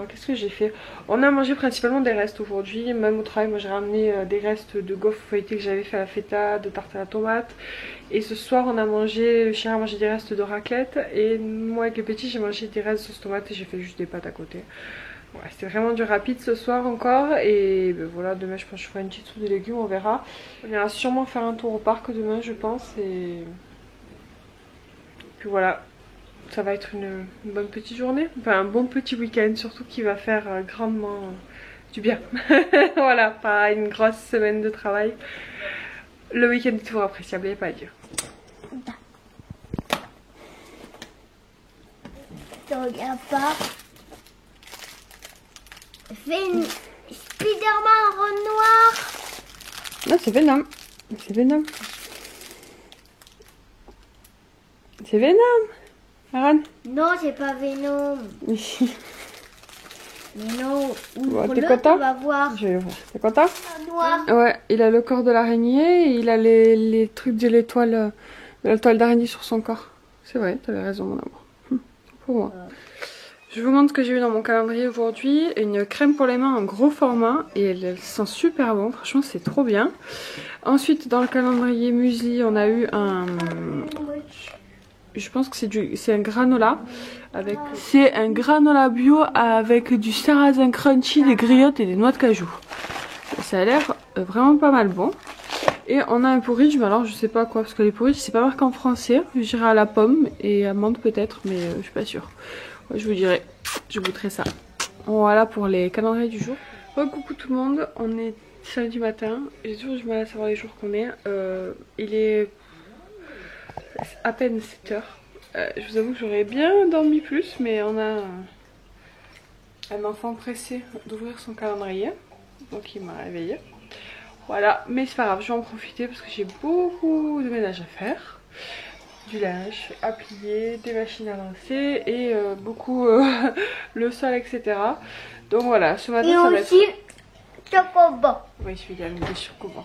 Qu'est-ce que j'ai fait? On a mangé principalement des restes aujourd'hui, même au travail. Moi j'ai ramené des restes de gaufres feuilletées que j'avais fait à la feta, de tarte à la tomate. Et ce soir on a mangé, le chien a mangé des restes de raclette. Et moi avec le petit j'ai mangé des restes de sauce tomate et j'ai fait juste des pâtes à côté. Ouais, c'était vraiment du rapide ce soir encore et ben voilà, demain je pense que je ferai une petite soupe de légumes, on verra. On ira sûrement faire un tour au parc demain je pense et puis voilà, ça va être une bonne petite journée, enfin un bon petit week-end surtout qui va faire grandement du bien. Voilà, pas une grosse semaine de travail. Le week-end est toujours appréciable, il n'y a pas à dire. Tu regardes pas. Spider-Man rond noir. Non, c'est Venom. C'est Venom. C'est Venom. Aaron. Non, c'est pas Venom. Mais non, Bon, t'es content? On va voir. Je vais le voir. T'es content? Noir. Ouais, il a le corps de l'araignée et il a les trucs de l'étoile, de la toile d'araignée sur son corps. C'est vrai, t'avais raison mon amour. Pour moi. Je vous montre ce que j'ai eu dans mon calendrier aujourd'hui. Une crème pour les mains en gros format et elle sent super bon, franchement c'est trop bien. Ensuite dans le calendrier muesli on a eu un... Je pense que c'est un granola. C'est un granola bio avec du sarrasin crunchy, des griottes et des noix de cajou. Ça a l'air vraiment pas mal bon. Et on a un porridge, mais alors je sais pas quoi, parce que les porridges c'est pas marqué en français. Je dirais à la pomme et amande peut-être, mais je suis pas sûre. Ouais, je vous dirai, je goûterai ça. Voilà pour les calendriers du jour. Coucou tout le monde, on est samedi matin. J'ai toujours du mal à savoir les jours qu'on est. Il est à peine 7 heures. Je vous avoue que j'aurais bien dormi plus, mais on a un enfant pressé d'ouvrir son calendrier. Donc il m'a réveillée. Voilà, mais c'est pas grave, je vais en profiter parce que j'ai beaucoup de ménage à faire. Du linge à plier, des machines à lancer et beaucoup le sol, etc. Donc voilà, ce matin ça va être... Et aussi chocobo. Oui, je vais aller des chocobo.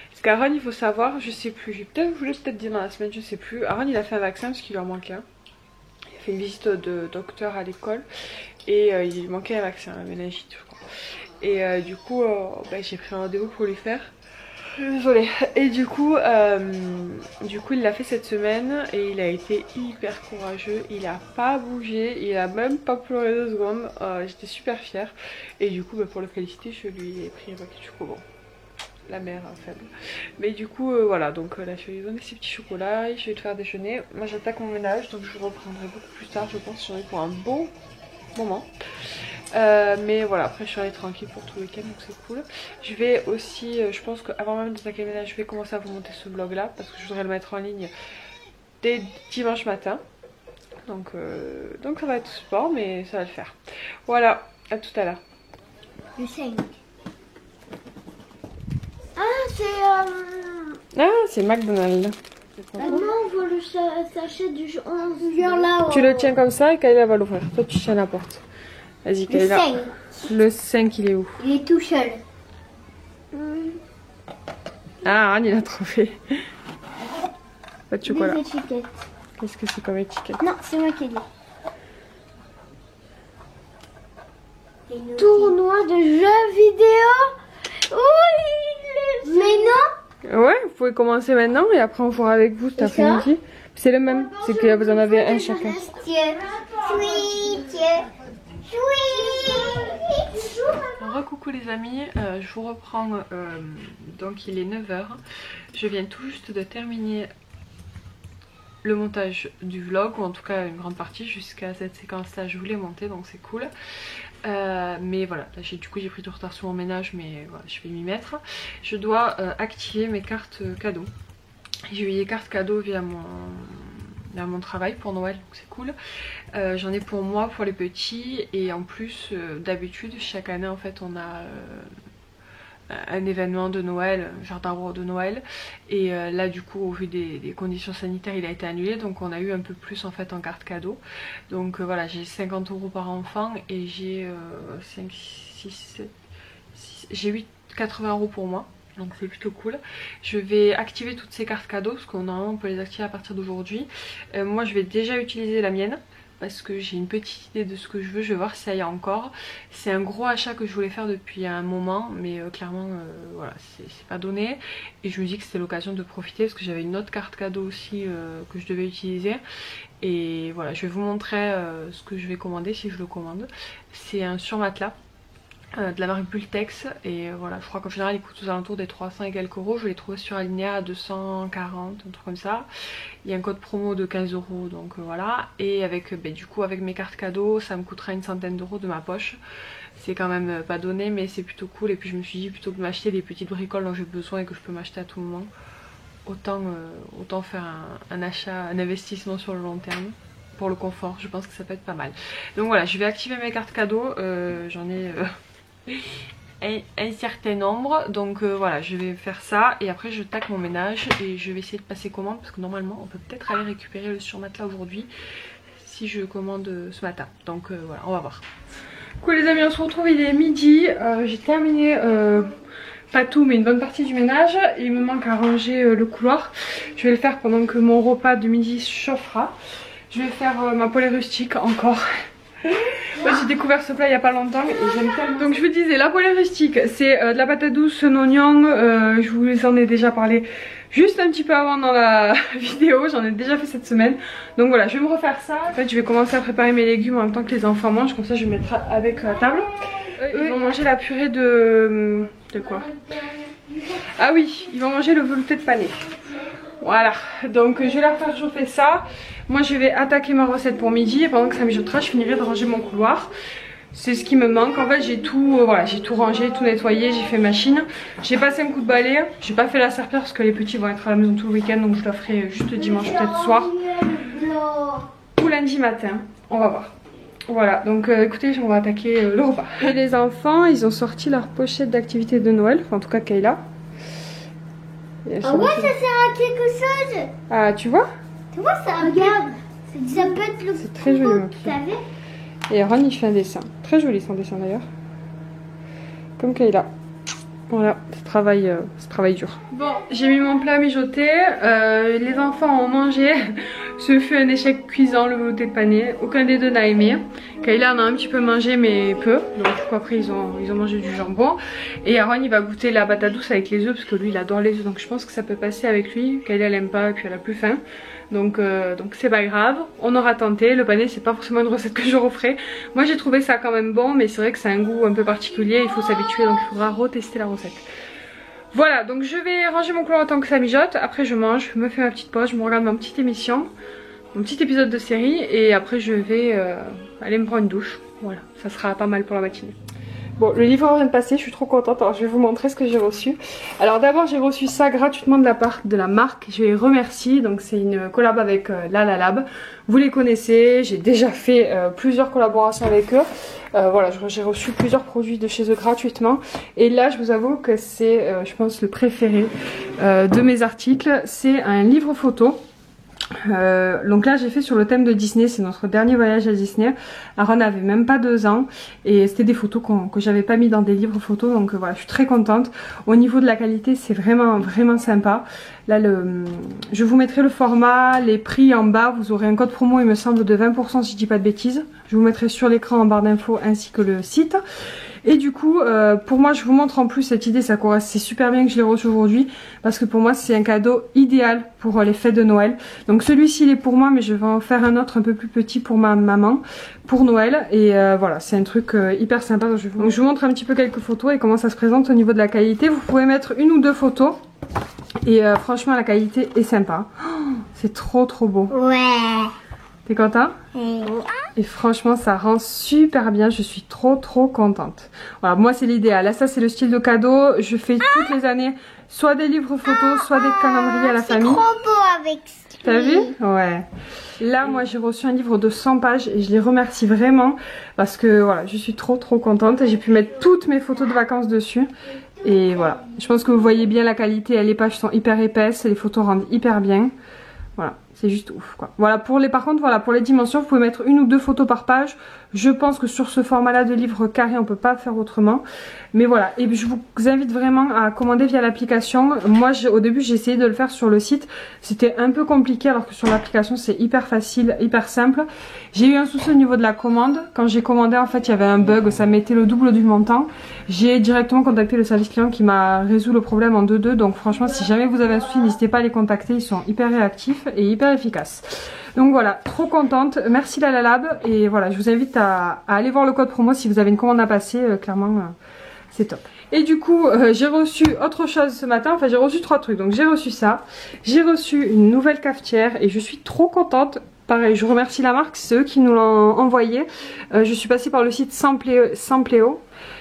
Parce qu'Aaron, il faut savoir, je sais plus, je l'ai peut-être dit dans la semaine, je sais plus. Aaron, il a fait un vaccin parce qu'il lui en manquait un. Il a fait une visite de docteur à l'école et il lui manquait un vaccin, la méningite, je crois. Et du coup, j'ai pris un rendez-vous pour lui faire. Désolée. Et du coup il l'a fait cette semaine et il a été hyper courageux. Il a pas bougé, il a même pas pleuré 2 secondes. J'étais super fière. Et du coup, pour le féliciter, je lui ai pris un paquet de chocolat. La mère faible. Mais du coup, voilà. Donc là, je vais lui donner ses petits chocolats. Je vais te faire déjeuner. Moi, j'attaque mon ménage, donc je vous reprendrai beaucoup plus tard. Je pense que j'en ai pour un bon moment. Mais voilà, après je serai tranquille pour tout le week-end donc c'est cool. Je vais aussi, je pense qu'avant même d'attaquer le ménage, je vais commencer à vous monter ce vlog là parce que je voudrais le mettre en ligne dès dimanche matin. Donc ça va être sport mais ça va le faire. Voilà, à tout à l'heure. Le 5. Ah c'est McDonald's. Ah non, on voit le sachet du 11 vers là. Tu le tiens comme ça et Kayla va l'ouvrir. Toi tu tiens la porte. Vas-y Kayla. Le 5 il est où? Il est tout seul. Ah Anne il a trouvé. Pas de chocolat. Des étiquettes. Qu'est-ce que c'est comme étiquette? Non, c'est moi qui ai dit. Tournoi de jeux vidéo. Oui, mais non. Ouais, vous pouvez commencer maintenant et après on fera avec vous cet après-midi. C'est le même, c'est que vous en avez un chacun. Recoucou les amis, je vous reprends, donc il est 9 h. Je viens tout juste de terminer le montage du vlog, ou en tout cas une grande partie jusqu'à cette séquence là je voulais monter donc c'est cool. Mais voilà, là, du coup j'ai pris du retard sur mon ménage mais voilà, je vais m'y mettre. Je dois activer mes cartes cadeaux. J'ai eu des cartes cadeaux via dans mon travail pour Noël, donc c'est cool. J'en ai pour moi, pour les petits, et en plus d'habitude chaque année en fait on a un événement de Noël, genre d'arbre de Noël, et là du coup au vu des conditions sanitaires il a été annulé, donc on a eu un peu plus en fait en carte cadeau. Donc voilà, j'ai 50 € par enfant et j'ai 5, 6, 7, 6, j'ai 80 € pour moi. Donc c'est plutôt cool. Je vais activer toutes ces cartes cadeaux parce qu'on peut les activer à partir d'aujourd'hui. Moi je vais déjà utiliser la mienne parce que j'ai une petite idée de ce que je veux. Je vais voir si ça y a encore. C'est un gros achat que je voulais faire depuis un moment, mais clairement voilà, c'est pas donné. Et je me dis que c'était l'occasion de profiter parce que j'avais une autre carte cadeau aussi que je devais utiliser. Et voilà, je vais vous montrer ce que je vais commander si je le commande. C'est un surmatelas. De la marque Bultex, et voilà, je crois qu'en général il coûte aux alentours des 300 et quelques euros. Je l'ai trouvé sur Alinea à 240, un truc comme ça. Il y a un code promo de 15 €, donc voilà. Et avec du coup avec mes cartes cadeaux ça me coûtera une centaine d'euros de ma poche. C'est quand même pas donné, mais c'est plutôt cool. Et puis je me suis dit, plutôt que de m'acheter des petites bricoles dont j'ai besoin et que je peux m'acheter à tout moment, autant faire un achat, un investissement sur le long terme. Pour le confort, je pense que ça peut être pas mal. Donc voilà, je vais activer mes cartes cadeaux. J'en ai un certain nombre, donc voilà, je vais faire ça et après je tacle mon ménage et je vais essayer de passer commande parce que normalement on peut peut-être aller récupérer le surmatelas aujourd'hui si je commande ce matin. Donc voilà, on va voir. Cool les amis, on se retrouve, il est midi. J'ai terminé pas tout mais une bonne partie du ménage. Il me manque à ranger le couloir. Je vais le faire pendant que mon repas de midi chauffera. Je vais faire ma poêlée rustique encore. Ouais, j'ai découvert ce plat il y a pas longtemps et j'aime tellement. Donc je vous disais, la poêlée rustique c'est de la patate douce, un oignon, je vous en ai déjà parlé juste un petit peu avant dans la vidéo, j'en ai déjà fait cette semaine. Donc voilà, je vais me refaire ça. En fait je vais commencer à préparer mes légumes en même temps que les enfants mangent, comme ça je vais mettre avec la table. Eux ils vont manger la purée de quoi? Ah oui, ils vont manger le velouté de panais. Voilà, donc je vais leur faire chauffer ça. Moi je vais attaquer ma recette pour midi et pendant que ça mijotera je finirai de ranger mon couloir. C'est ce qui me manque. En fait j'ai tout, voilà, j'ai tout rangé, tout nettoyé, j'ai fait machine. J'ai passé un coup de balai, j'ai pas fait la serpillère parce que les petits vont être à la maison tout le week-end, donc je la ferai juste dimanche peut-être soir ou lundi matin, on va voir. Voilà, donc écoutez, on va attaquer le repas. Et les enfants ils ont sorti leur pochette d'activité de Noël, enfin en tout cas Kayla. Ah ouais, ça sert à quelque chose. Ah tu vois? Tu vois ça, regarde. Ça peut être le. C'est très joli. Et Ron il fait un dessin. Très joli son dessin d'ailleurs. Comme Kayla. Voilà, ce travail dur. Bon, j'ai mis mon plat à mijoter. Les enfants ont mangé. Ce fut un échec cuisant, le velouté de panais. Aucun des deux n'a aimé. Kayla en a un petit peu mangé mais peu. Donc du coup après ils ont mangé du jambon. Et Aaron il va goûter la patate douce avec les œufs parce que lui il adore les œufs. Donc je pense que ça peut passer avec lui. Kayla elle aime pas et puis elle a plus faim. Donc c'est pas grave, on aura tenté. Le panais c'est pas forcément une recette que je referai. Moi j'ai trouvé ça quand même bon, mais c'est vrai que c'est un goût un peu particulier, il faut s'habituer, donc il faudra retester la recette. Voilà, donc je vais ranger mon couloir tant que ça mijote. Après je mange, je me fais ma petite pause, je me regarde ma petite émission, mon petit épisode de série. Et après je vais aller me prendre une douche. Voilà, ça sera pas mal pour la matinée. Bon, le livreur vient de passer, je suis trop contente. Alors je vais vous montrer ce que j'ai reçu. Alors d'abord j'ai reçu ça gratuitement de la part de la marque. Je les remercie. Donc c'est une collab avec LalaLab. Vous les connaissez, j'ai déjà fait plusieurs collaborations avec eux. Voilà, j'ai reçu plusieurs produits de chez eux gratuitement. Et là je vous avoue que c'est je pense le préféré de mes articles. C'est un livre photo. Donc là j'ai fait sur le thème de Disney, c'est notre dernier voyage à Disney. Aaron avait même pas 2 ans et c'était des photos que j'avais pas mis dans des livres photos, donc voilà, je suis très contente. Au niveau de la qualité c'est vraiment sympa. Là je vous mettrai le format, les prix en bas, vous aurez un code promo il me semble de 20% si je dis pas de bêtises. Je vous mettrai sur l'écran en barre d'infos ainsi que le site. Et du coup, pour moi, je vous montre en plus cette idée, c'est super bien que je l'ai reçu aujourd'hui, parce que pour moi, c'est un cadeau idéal pour les fêtes de Noël. Donc celui-ci, il est pour moi, mais je vais en faire un autre un peu plus petit pour ma maman, pour Noël. Et voilà, c'est un truc hyper sympa. Donc je vous montre un petit peu quelques photos et comment ça se présente au niveau de la qualité. Vous pouvez mettre 1 ou 2 photos. Et franchement, la qualité est sympa. Oh, c'est trop beau. Ouais. T'es content? Et franchement ça rend super bien, je suis trop contente. Voilà, moi c'est l'idéal. Là ça c'est le style de cadeau, je fais toutes les années soit des livres photos, soit des calendriers à la famille. C'est trop beau avec T'as vu? Ouais. Là, moi, j'ai reçu un livre de 100 pages et je les remercie vraiment parce que voilà, je suis trop contente. J'ai pu mettre toutes mes photos de vacances dessus. Et voilà, je pense que vous voyez bien la qualité, les pages sont hyper épaisses, les photos rendent hyper bien. Voilà, c'est juste ouf quoi. Voilà, par contre, voilà, pour les dimensions, vous pouvez mettre 1 ou 2 photos par page. Je pense que sur ce format-là de livre carré, on peut pas faire autrement. Mais voilà, et je vous invite vraiment à commander via l'application. Moi, au début, j'ai essayé de le faire sur le site. C'était un peu compliqué, alors que sur l'application, c'est hyper facile, hyper simple. J'ai eu un souci au niveau de la commande. Quand j'ai commandé, en fait, il y avait un bug, ça mettait le double du montant. J'ai directement contacté le service client qui m'a résolu le problème en 2-2. Donc franchement, si jamais vous avez un souci, n'hésitez pas à les contacter. Ils sont hyper réactifs et hyper efficaces. Donc voilà, trop contente. Merci Lalalab. Et voilà, je vous invite à aller voir le code promo si vous avez une commande à passer. Clairement, c'est top. Et du coup, j'ai reçu autre chose ce matin. Enfin, j'ai reçu 3 trucs. Donc j'ai reçu ça. J'ai reçu une nouvelle cafetière et je suis trop contente. Pareil, je remercie la marque, c'est eux qui nous l'ont envoyé. Je suis passée par le site Sampléo,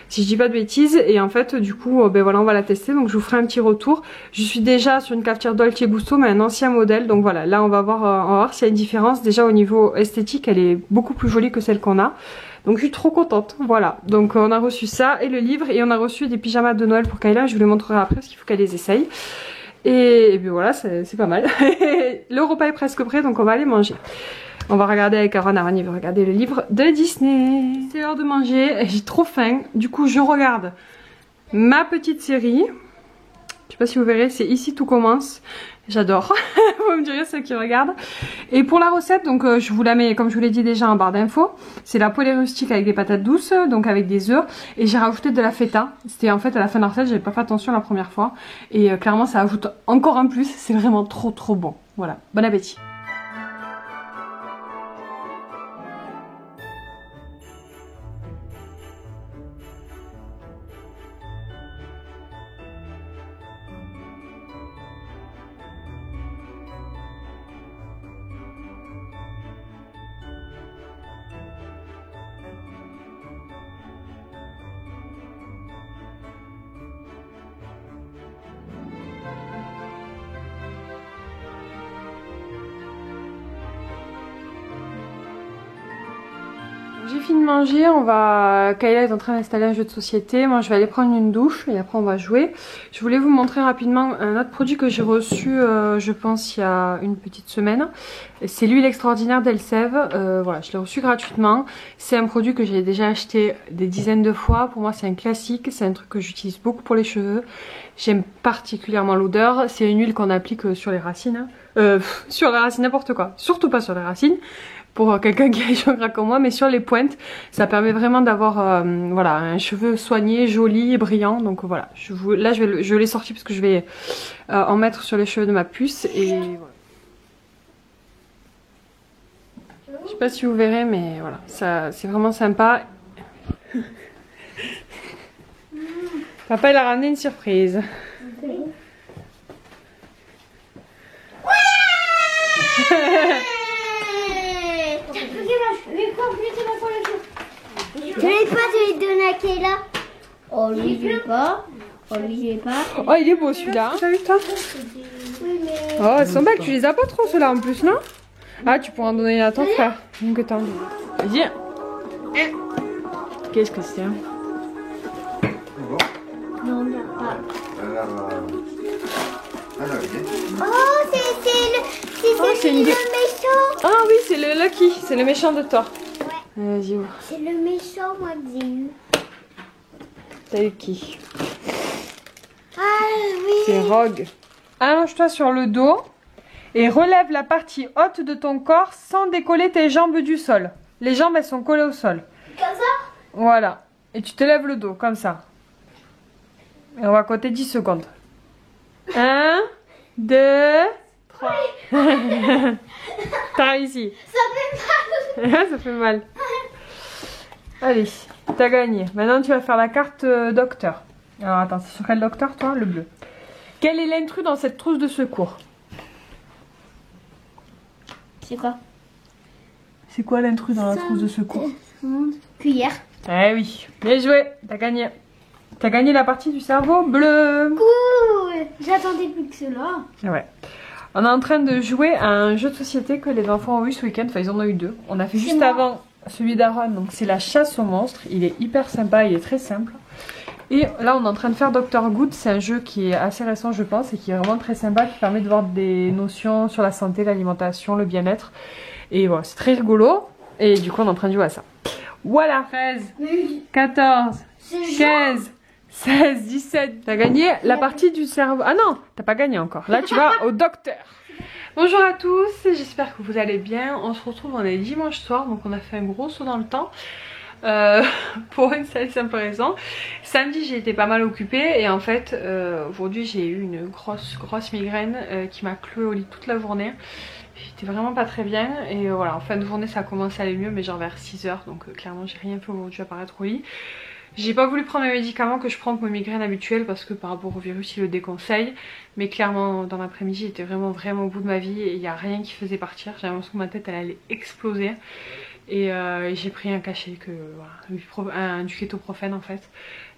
si je dis pas de bêtises, et en fait du coup ben voilà, on va la tester, donc je vous ferai un petit retour. Je suis déjà sur une cafetière Dolce Gusto, mais un ancien modèle, donc voilà, là on va voir s'il y a une différence. Déjà au niveau esthétique, elle est beaucoup plus jolie que celle qu'on a. Donc je suis trop contente, voilà. Donc on a reçu ça et le livre, et on a reçu des pyjamas de Noël pour Kayla, je vous les montrerai après parce qu'il faut qu'elle les essaye. Et puis voilà, c'est pas mal. Le repas est presque prêt, donc on va aller manger. On va regarder avec Aaron il va regarder le livre de Disney. C'est l'heure de manger, j'ai trop faim. Du coup, je regarde ma petite série. Je sais pas si vous verrez, c'est Ici tout commence. J'adore. Vous me direz ceux qui regardent. Et pour la recette, donc je vous la mets, comme je vous l'ai dit déjà, en barre d'infos. C'est la poêlée rustique avec des patates douces, donc avec des œufs. Et j'ai rajouté de la feta. C'était en fait à la fin de la recette, j'avais pas fait attention la première fois. Et clairement, ça ajoute encore un plus. C'est vraiment trop bon. Voilà, bon appétit. J'ai fini de manger, Kayla est en train d'installer un jeu de société, moi je vais aller prendre une douche et après on va jouer. Je voulais vous montrer rapidement un autre produit que j'ai reçu je pense il y a une petite semaine. C'est l'huile extraordinaire d'Elseve, voilà, je l'ai reçu gratuitement. C'est un produit que j'ai déjà acheté des dizaines de fois, pour moi c'est un classique, c'est un truc que j'utilise beaucoup pour les cheveux. J'aime particulièrement l'odeur, c'est une huile qu'on applique sur les racines, sur les racines n'importe quoi, surtout pas sur les racines. Pour quelqu'un qui a les cheveux gras comme moi, mais sur les pointes, ça permet vraiment d'avoir voilà, un cheveu soigné, joli, brillant. Donc voilà, là je l'ai sorti parce que je vais en mettre sur les cheveux de ma puce. Et voilà. Je sais pas si vous verrez, mais voilà, ça c'est vraiment sympa. Papa il a ramené une surprise. Je vais pas te les donner à Kayla. Oh lui je vais pas. Oh lui je vais pas. Oh il est beau celui-là, t'as vu toi? Oui mais... Oh elles sont belles, tu les as pas trop ceux-là en plus non? Ah tu pourras en donner à ton frère. Donc attends. Vas-y. Qu'est-ce que c'est? Non il n'y a pas. Oh c'est le méchant. Ah oui c'est le Lucky, c'est le méchant de Thor. Ouais. Vas-y voir. C'est le méchant moi que j'ai eu. T'as eu qui? Ah oui. C'est Rogue. Allonge-toi sur le dos et relève la partie haute de ton corps sans décoller tes jambes du sol. Les jambes elles sont collées au sol. Comme ça? Voilà. Et tu te lèves le dos comme ça. Et on va compter 10 secondes. 1, 2, 3. T'as réussi. Ça fait mal. Ça fait mal. Allez, t'as gagné. Maintenant tu vas faire la carte docteur. Alors attends, c'est sur quel docteur toi? Le bleu. Quel est l'intrus dans cette trousse de secours? C'est quoi? C'est quoi l'intrus dans la trousse de secours? Cuillère. Eh oui, bien joué, t'as gagné. T'as gagné la partie du cerveau bleu. Cool. J'attendais plus que cela. Ouais. On est en train de jouer à un jeu de société que les enfants ont eu ce week-end. Enfin, ils en ont eu 2. On a fait juste avant celui d'Aaron. Donc, c'est la chasse aux monstres. Il est hyper sympa, il est très simple. Et là, on est en train de faire Dr Good. C'est un jeu qui est assez récent, je pense, et qui est vraiment très sympa, qui permet de voir des notions sur la santé, l'alimentation, le bien-être. Et voilà, c'est très rigolo. Et du coup, on est en train de jouer à ça. Voilà. 13, 14, 15, 16, 17. T'as gagné la partie du cerveau. Ah non, t'as pas gagné encore. Là, tu vas au docteur. Bonjour à tous, j'espère que vous allez bien. On se retrouve, on est dimanche soir, donc on a fait un gros saut dans le temps. Pour une seule simple raison. Samedi, j'ai été pas mal occupée et en fait, aujourd'hui, j'ai eu une grosse migraine qui m'a clouée au lit toute la journée. J'étais vraiment pas très bien et voilà, en fin de journée ça a commencé à aller mieux, mais genre vers 6 h, donc clairement j'ai rien fait aujourd'hui à part être au lit. J'ai pas voulu prendre mes médicaments que je prends pour mes migraines habituelles parce que par rapport au virus il le déconseille, mais clairement dans l'après-midi j'étais vraiment au bout de ma vie et il n'y a rien qui faisait partir. J'ai l'impression que ma tête elle allait exploser et j'ai pris un cachet, voilà, du kétoprophène en fait,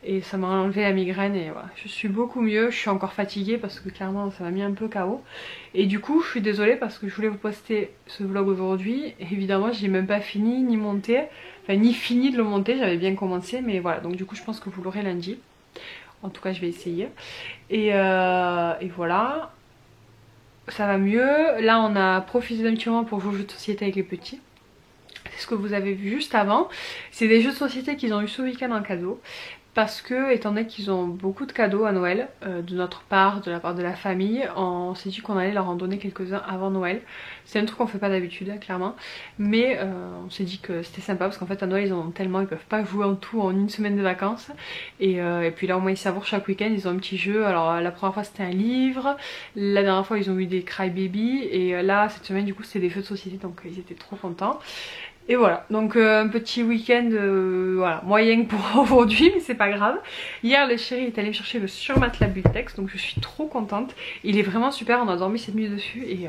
et ça m'a enlevé la migraine et voilà, je suis beaucoup mieux. Je suis encore fatiguée parce que clairement ça m'a mis un peu KO et du coup je suis désolée parce que je voulais vous poster ce vlog aujourd'hui et évidemment j'ai même pas fini ni monté, enfin ni fini de le monter, j'avais bien commencé, mais voilà, donc du coup je pense que vous l'aurez lundi, en tout cas je vais essayer et voilà, ça va mieux. Là on a profité d'un petit moment pour jouer aux jeux de société avec les petits. C'est ce que vous avez vu juste avant, c'est des jeux de société qu'ils ont eu ce week-end en cadeau. Parce que, étant donné qu'ils ont beaucoup de cadeaux à Noël, de notre part, de la part de la famille, on s'est dit qu'on allait leur en donner quelques-uns avant Noël. C'est un truc qu'on fait pas d'habitude, clairement. Mais on s'est dit que c'était sympa parce qu'en fait à Noël ils en ont tellement, ils peuvent pas jouer en tout en une semaine de vacances. Et puis là au moins ils savourent chaque week-end, ils ont un petit jeu. Alors la première fois c'était un livre, la dernière fois ils ont eu des crybaby. Et là cette semaine du coup c'était des jeux de société, donc ils étaient trop contents. Et voilà, donc un petit week-end voilà, moyen pour aujourd'hui, mais c'est pas grave. Hier le chéri est allé me chercher le surmatelas Bultex, donc je suis trop contente. Il est vraiment super, on a dormi cette nuit dessus et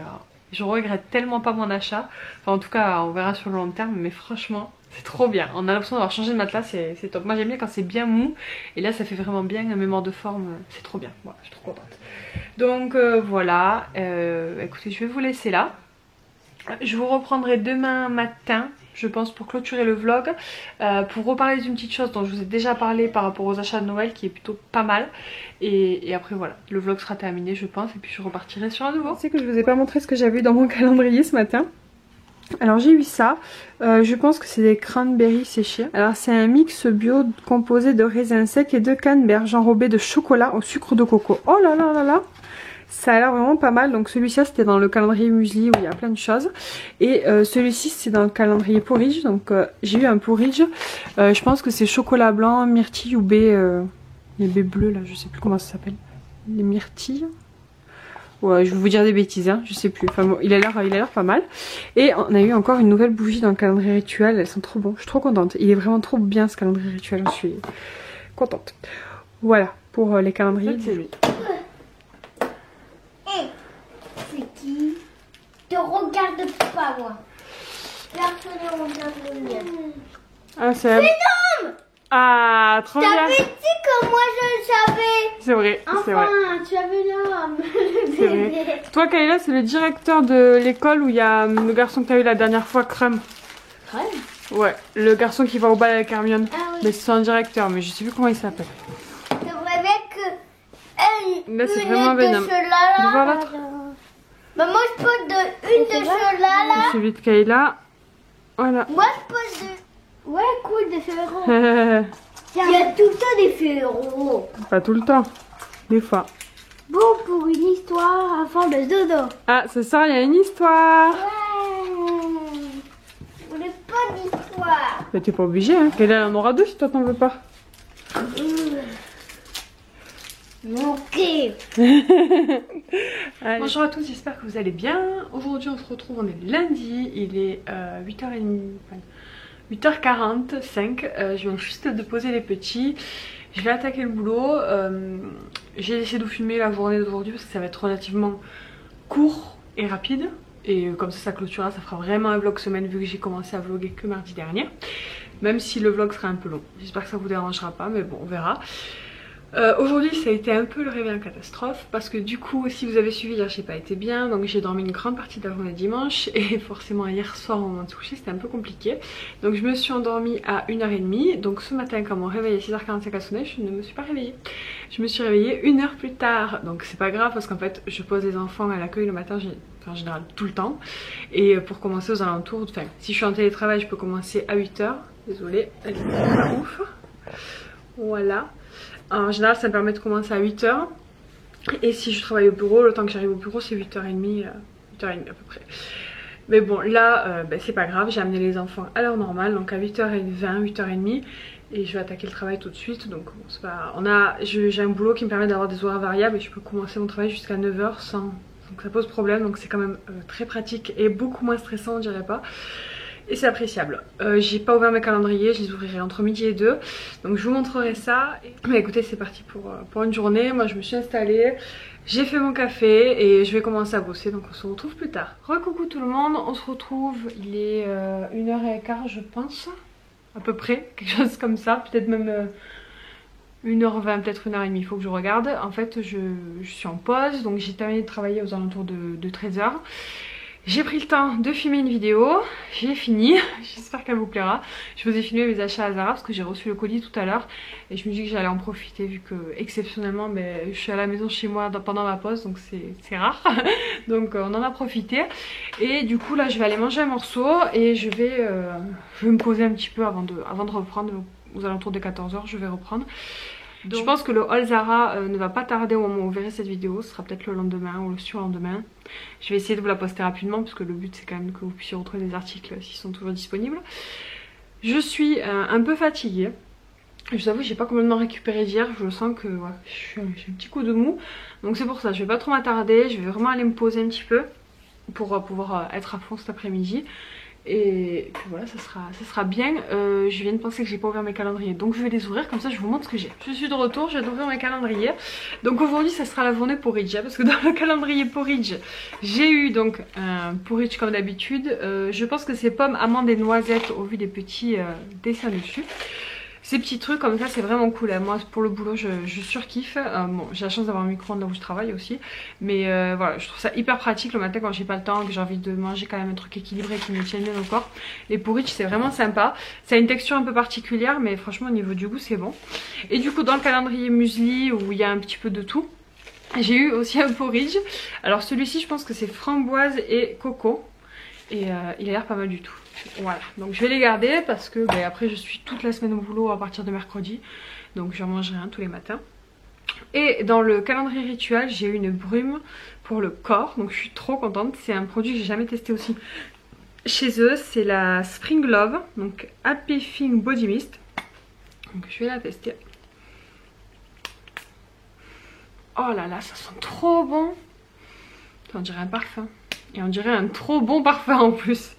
je regrette tellement pas mon achat. Enfin en tout cas on verra sur le long terme, mais franchement c'est trop bien. On a l'impression d'avoir changé de matelas, c'est top. Moi j'aime bien quand c'est bien mou et là ça fait vraiment bien, la mémoire de forme, c'est trop bien. Voilà, je suis trop contente. Donc voilà, écoutez, je vais vous laisser là. Je vous reprendrai demain matin, je pense, pour clôturer le vlog, pour reparler d'une petite chose dont je vous ai déjà parlé par rapport aux achats de Noël, qui est plutôt pas mal. Et après voilà, le vlog sera terminé je pense, et puis je repartirai sur un nouveau. C'est que je vous ai pas montré ce que j'avais eu dans mon calendrier ce matin. Alors j'ai eu ça, je pense que c'est des cranberries séchés. Alors c'est un mix bio composé de raisins secs et de canneberges enrobés de chocolat au sucre de coco. Oh là là là là! Ça a l'air vraiment pas mal. Donc celui-ci c'était dans le calendrier muesli où il y a plein de choses. Et celui-ci c'est dans le calendrier porridge. Donc j'ai eu un porridge. Je pense que c'est chocolat blanc, myrtille ou baie. Les baies bleues là, je sais plus comment ça s'appelle. Les myrtilles. Ouais, je vais vous dire des bêtises, hein, je sais plus. Enfin bon, il a l'air pas mal. Et on a eu encore une nouvelle bougie dans le calendrier rituel. Elles sont trop bonnes. Je suis trop contente. Il est vraiment trop bien ce calendrier rituel. Je suis contente. Voilà pour les calendriers. C'est lui. C'est qui? Te regarde pas moi. Personne ne regarde le mien. Ah c'est énorme. Ah trop bien. T'avais dit que moi je le savais. C'est vrai, c'est vrai. Enfin, tu avais l'homme. C'est vrai. Toi Kayla, c'est le directeur de l'école où il y a le garçon que t'as eu la dernière fois, Crème. Crème? Ouais, le garçon qui va au bal avec Hermione. Ah oui. Mais c'est son directeur, mais je sais plus comment il s'appelle. C'est vrai que là c'est vraiment Venom. Tu vois l'autre? Bah moi je pose une de ceux-là là. Celui de Kayla. Voilà. Moi je pose de... Ouais cool des ferrons. Il y a tout le temps des ferrons. Pas tout le temps, des fois. Bon pour une histoire avant le dodo. Ah ce soir il y a une histoire. Ouais. On n'est pas d'histoire. Mais t'es pas obligé hein, Kayla en aura deux si toi t'en veux pas. Ok. Bonjour à tous, j'espère que vous allez bien. Aujourd'hui on se retrouve, on est lundi, il est 8h30, 8h45. Je viens juste de poser les petits. Je vais attaquer le boulot. J'ai essayé de vous filmer la journée d'aujourd'hui parce que ça va être relativement court et rapide. Et comme ça clôturera, ça fera vraiment un vlog semaine vu que j'ai commencé à vlogger que mardi dernier. Même si le vlog sera un peu long. J'espère que ça vous dérangera pas, mais bon on verra. Aujourd'hui ça a été un peu le réveil en catastrophe parce que du coup si vous avez suivi hier j'ai pas été bien, donc j'ai dormi une grande partie de la journée dimanche et forcément hier soir au moment de se coucher c'était un peu compliqué, donc je me suis endormie à 1h30, donc ce matin quand mon réveil à 6h45 a sonné je ne me suis pas réveillée, je me suis réveillée 1 heure plus tard, donc c'est pas grave parce qu'en fait je pose les enfants à l'accueil le matin en général tout le temps, et pour commencer aux alentours, enfin si je suis en télétravail je peux commencer à 8h, désolée elle est pas ouf, voilà. En général ça me permet de commencer à 8h et si je travaille au bureau, le temps que j'arrive au bureau c'est 8h30, 8h30 à peu près. Mais bon là c'est pas grave, j'ai amené les enfants à l'heure normale, donc à 8h20, 8h30 et je vais attaquer le travail tout de suite. Donc bon, c'est pas... j'ai un boulot qui me permet d'avoir des horaires variables et je peux commencer mon travail jusqu'à 9h sans... Donc ça pose problème, donc c'est quand même très pratique et beaucoup moins stressant on dirait pas. Et c'est appréciable. J'ai pas ouvert mes calendriers, je les ouvrirai entre midi et 2. Donc je vous montrerai ça. Mais écoutez c'est parti pour une journée. Moi je me suis installée, j'ai fait mon café et je vais commencer à bosser. Donc on se retrouve plus tard. Recoucou tout le monde, on se retrouve, il est 1h15 je pense. À peu près, quelque chose comme ça. Peut-être même 1h20, peut-être 1h30, il faut que je regarde. En fait je suis en pause, donc j'ai terminé de travailler aux alentours de 13h. J'ai pris le temps de filmer une vidéo, j'ai fini, j'espère qu'elle vous plaira. Je vous ai filmé mes achats à Zara parce que j'ai reçu le colis tout à l'heure et je me dis que j'allais en profiter vu que exceptionnellement je suis à la maison chez moi pendant ma pause, donc c'est rare. Donc on en a profité et du coup là je vais aller manger un morceau et je vais me poser un petit peu avant de reprendre. Aux alentours de 14h je vais reprendre. Donc, je pense que le haul Zara ne va pas tarder au moment où vous verrez cette vidéo, ce sera peut-être le lendemain ou le surlendemain. Je vais essayer de vous la poster rapidement parce que le but c'est quand même que vous puissiez retrouver des articles s'ils sont toujours disponibles. Je suis un peu fatiguée, je vous avoue j'ai pas complètement récupéré d'hier, je sens que ouais, j'ai un petit coup de mou. Donc c'est pour ça, je vais pas trop m'attarder, je vais vraiment aller me poser un petit peu pour pouvoir être à fond cet après-midi. Et puis voilà, ça sera bien. Je viens de penser que j'ai pas ouvert mes calendriers, donc je vais les ouvrir, comme ça je vous montre ce que j'ai. Je suis de retour, je viens d'ouvrir mes calendriers. Donc aujourd'hui ça sera la journée porridge, parce que dans le calendrier porridge j'ai eu donc un porridge comme d'habitude. Je pense que c'est pommes, amandes et noisettes au vu des petits dessins dessus. Ces petits trucs comme ça c'est vraiment cool, moi pour le boulot je surkiffe. Bon j'ai la chance d'avoir un micro-ondes là où je travaille aussi, mais voilà je trouve ça hyper pratique le matin quand j'ai pas le temps, que j'ai envie de manger quand même un truc équilibré qui me tienne bien au corps. Les porridge c'est vraiment sympa, ça a une texture un peu particulière mais franchement au niveau du goût c'est bon. Et du coup dans le calendrier muesli où il y a un petit peu de tout, j'ai eu aussi un porridge. Alors celui-ci je pense que c'est framboise et coco et il a l'air pas mal du tout. Voilà, donc je vais les garder parce que après je suis toute la semaine au boulot à partir de mercredi, donc je mangerai un tous les matins. Et dans le calendrier rituel j'ai eu une brume pour le corps, donc je suis trop contente. C'est un produit que j'ai jamais testé aussi chez eux, c'est la Spring Love, donc Happy Thing Body Mist. Donc je vais la tester. Oh là là, ça sent trop bon. On dirait un parfum, et on dirait un trop bon parfum en plus.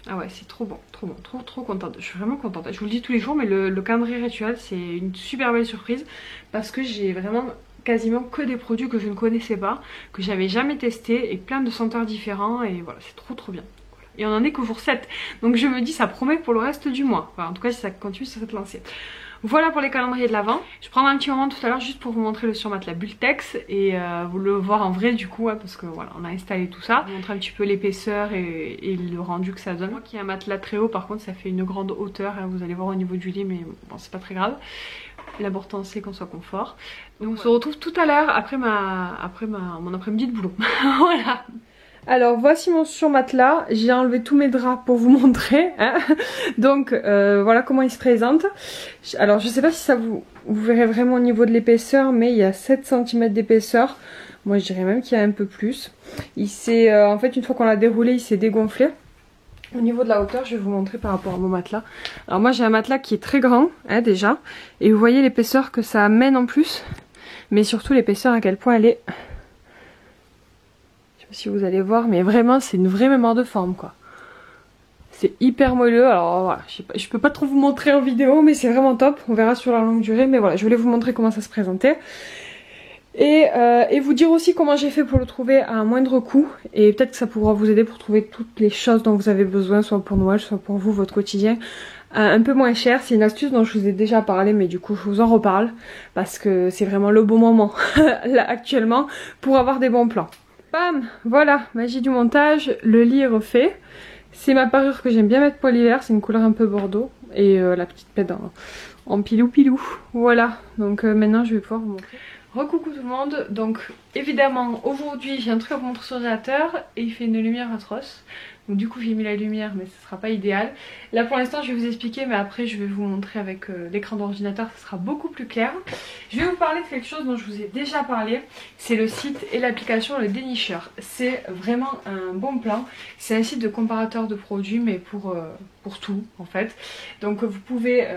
Ah ouais c'est trop bon, trop contente, je suis vraiment contente. Je vous le dis tous les jours mais le calendrier rituel c'est une super belle surprise parce que j'ai vraiment quasiment que des produits que je ne connaissais pas, que j'avais jamais testé et plein de senteurs différents et voilà c'est trop bien. Et on en est qu'au jour 7 donc je me dis ça promet pour le reste du mois, enfin, en tout cas si ça continue sur cette lancée. Voilà pour les calendriers de l'Avent. Je prendrai un petit moment tout à l'heure juste pour vous montrer le surmatelas Bultex et vous le voir en vrai du coup parce que voilà on a installé tout ça. Je vous montrer un petit peu l'épaisseur et le rendu que ça donne. Moi qui ai un matelas très haut par contre ça fait une grande hauteur, hein, vous allez voir au niveau du lit mais bon c'est pas très grave. L'important c'est qu'on soit confort. Donc on se retrouve tout à l'heure après mon après-midi de boulot. Voilà. Alors voici mon surmatelas, j'ai enlevé tous mes draps pour vous montrer, hein. Donc voilà comment il se présente. Alors je sais pas si ça vous verrez vraiment au niveau de l'épaisseur, mais il y a 7 cm d'épaisseur. Moi je dirais même qu'il y a un peu plus. Il s'est en fait une fois qu'on l'a déroulé il s'est dégonflé. Au niveau de la hauteur je vais vous montrer par rapport à mon matelas. Alors moi j'ai un matelas qui est très grand hein, déjà, et vous voyez l'épaisseur que ça amène en plus, mais surtout l'épaisseur à quel point elle est... Si vous allez voir, mais vraiment c'est une vraie mémoire de forme quoi. C'est hyper moelleux, alors voilà, je peux pas trop vous montrer en vidéo mais c'est vraiment top, on verra sur la longue durée, mais voilà je voulais vous montrer comment ça se présentait. Et vous dire aussi comment j'ai fait pour le trouver à un moindre coût, et peut-être que ça pourra vous aider pour trouver toutes les choses dont vous avez besoin, soit pour Noël, soit pour vous, votre quotidien, un peu moins cher. C'est une astuce dont je vous ai déjà parlé, mais du coup je vous en reparle parce que c'est vraiment le bon moment là actuellement pour avoir des bons plans. Bam, voilà, magie du montage, le lit est refait. C'est ma parure que j'aime bien mettre pour l'hiver, c'est une couleur un peu bordeaux et la petite pète en pilou pilou. Voilà, donc maintenant je vais pouvoir vous montrer. Recoucou tout le monde, donc évidemment aujourd'hui j'ai un truc à vous montrer sur l'ordinateur et il fait une lumière atroce. Donc du coup j'ai mis la lumière mais ce sera pas idéal. Là pour l'instant je vais vous expliquer mais après je vais vous montrer avec l'écran d'ordinateur, ce sera beaucoup plus clair. Je vais vous parler de quelque chose dont je vous ai déjà parlé, c'est le site et l'application Le Dénicheur. C'est vraiment un bon plan, c'est un site de comparateur de produits mais pour tout en fait. Donc vous pouvez